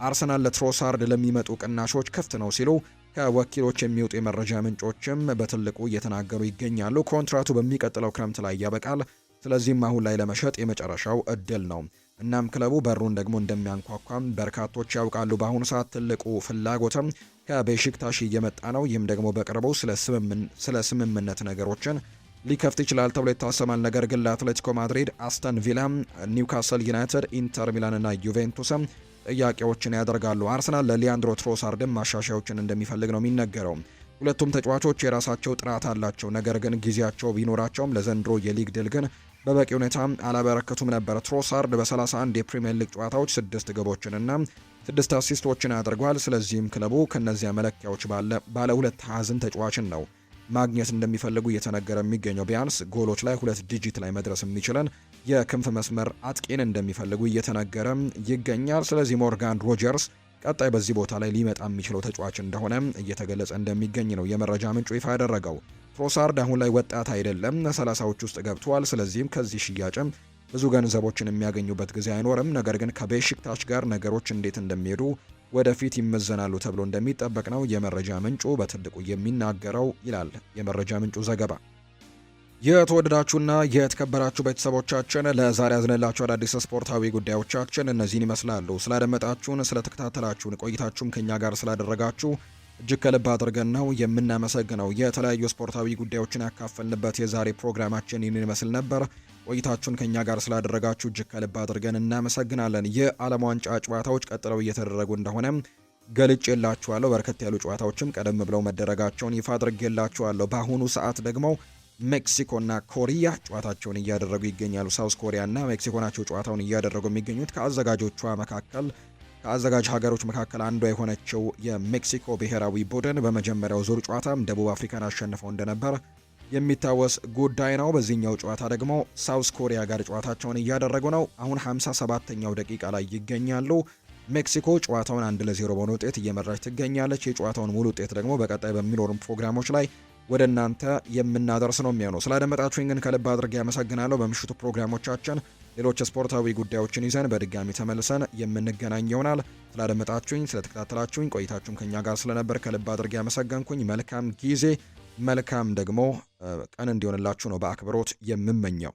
አርሰናል ለትሮሳርድ ለሚመጡ ቅናሾች ክፍት ነው ሲሉ ከወኪሎች የሚወጡ የመረጃ ምንጮችም በትልቁ እየተናገሩ ይገኛሉ። ኮንትራቱ በሚቀጥለው ክረምት ላይ ያበቃል። ስለዚህም አሁን ላይ ለመሸጥ የመጨረሻው እድል ነው። እናም ክለቡ በሩን ደግሞ እንደሚያንኳኳም በርካቶች ያውቃሉ። በአሁኑ ሰዓት ትልቁ ፍላጎትም ከቤሺክታሽ እየመጣ ነው። ይህም ደግሞ በቅርቡ ስለ ስምምነት ነገሮችን ሊከፍት ይችላል ተብሎ ይታሰባል። ነገር ግን ለአትሌቲኮ ማድሪድ፣ አስተን ቪላ፣ ኒውካስል ዩናይትድ፣ ኢንተር ሚላን እና ዩቬንቱስም ጥያቄዎችን ያደርጋሉ። አርሰናል ለሊያንድሮ ትሮሳርድም ማሻሻያዎችን እንደሚፈልግ ነው የሚነገረው። ሁለቱም ተጫዋቾች የራሳቸው ጥራት አላቸው። ነገር ግን ጊዜያቸው ቢኖራቸውም ለዘንድሮ የሊግ ድል ግን በበቂ ሁኔታ አላበረከቱም ነበር። ትሮሳርድ በ31 የፕሪሚየር ሊግ ጨዋታዎች 6 ግቦችንና 6 አሲስቶችን አድርጓል። ስለዚህም ክለቡ ከነዚያ መለኪያዎች ባለ ሁለት ሀዝን ተጫዋችን ነው ማግኘት እንደሚፈልጉ እየተነገረ የሚገኘው። ቢያንስ ጎሎች ላይ 2 ዲጂት ላይ መድረስ የሚችለን የክንፍ መስመር አጥቂን እንደሚፈልጉ እየተነገረ ይገኛል። ስለዚህ ሞርጋን ሮጀርስ ቀጣይ በዚህ ቦታ ላይ ሊመጣ የሚችለው ተጫዋች እንደሆነ እየተገለጸ እንደሚገኝ ነው የመረጃ ምንጩ ይፋ ያደረገው። ትሮሳርድ አሁን ላይ ወጣት አይደለም፣ 30ዎች ውስጥ ገብቷል። ስለዚህም ከዚህ ሽያጭም ብዙ ገንዘቦችን የሚያገኙበት ጊዜ አይኖርም። ነገር ግን ከቤሺክታሽ ጋር ነገሮች እንዴት እንደሚሄዱ ወደፊት ይመዘናሉ ተብሎ እንደሚጠበቅ ነው የመረጃ ምንጩ በትልቁ የሚናገረው ይላል የመረጃ ምንጩ ዘገባ። የተወደዳችሁና የተከበራችሁ ቤተሰቦቻችን ለዛሬ ያዝነላችሁ አዳዲስ ስፖርታዊ ጉዳዮቻችን እነዚህን ይመስላሉ። ስላደመጣችሁን፣ ስለተከታተላችሁን፣ ቆይታችሁም ከኛ ጋር ስላደረጋችሁ እጅግ ከልብ አድርገን ነው የምናመሰግነው። የተለያዩ ስፖርታዊ ጉዳዮችን ያካፈልንበት የዛሬ ፕሮግራማችን ይህንን ይመስል ነበር። ቆይታችሁን ከኛ ጋር ስላደረጋችሁ እጅግ ከልብ አድርገን እናመሰግናለን። የዓለም ዋንጫ ጨዋታዎች ቀጥለው እየተደረጉ እንደሆነ ገልጬላችኋለሁ። በርከት ያሉ ጨዋታዎችም ቀደም ብለው መደረጋቸውን ይፋ አድርጌላችኋለሁ። በአሁኑ ሰዓት ደግሞ ሜክሲኮና ኮሪያ ጨዋታቸውን እያደረጉ ይገኛሉ። ሳውዝ ኮሪያና ሜክሲኮ ናቸው ጨዋታውን እያደረጉ የሚገኙት። ከአዘጋጅ ሀገሮች መካከል አንዷ የሆነችው የሜክሲኮ ብሔራዊ ቡድን በመጀመሪያው ዙር ጨዋታም ደቡብ አፍሪካን አሸንፈው እንደነበር የሚታወስ ጉዳይ ነው። በዚህኛው ጨዋታ ደግሞ ሳውዝ ኮሪያ ጋር ጨዋታቸውን እያደረጉ ነው። አሁን 57ኛው ደቂቃ ላይ ይገኛሉ። ሜክሲኮ ጨዋታውን 1-0 በሆነ ውጤት እየመራች ትገኛለች። የጨዋታውን ሙሉ ውጤት ደግሞ በቀጣይ በሚኖሩም ፕሮግራሞች ላይ ወደ እናንተ የምናደርስ ነው የሚሆነው። ስላደመጣችሁኝ ግን ከልብ አድርጌ ያመሰግናለሁ። በምሽቱ ፕሮግራሞቻችን ሌሎች ስፖርታዊ ጉዳዮችን ይዘን በድጋሚ ተመልሰን የምንገናኝ ይሆናል። ስላደመጣችሁኝ፣ ስለተከታተላችሁኝ፣ ቆይታችሁም ከኛ ጋር ስለነበር ከልብ አድርጌ ያመሰገንኩኝ። መልካም ጊዜ መልካም ደግሞ ቀን እንዲሆንላችሁ ነው በአክብሮት የምመኘው።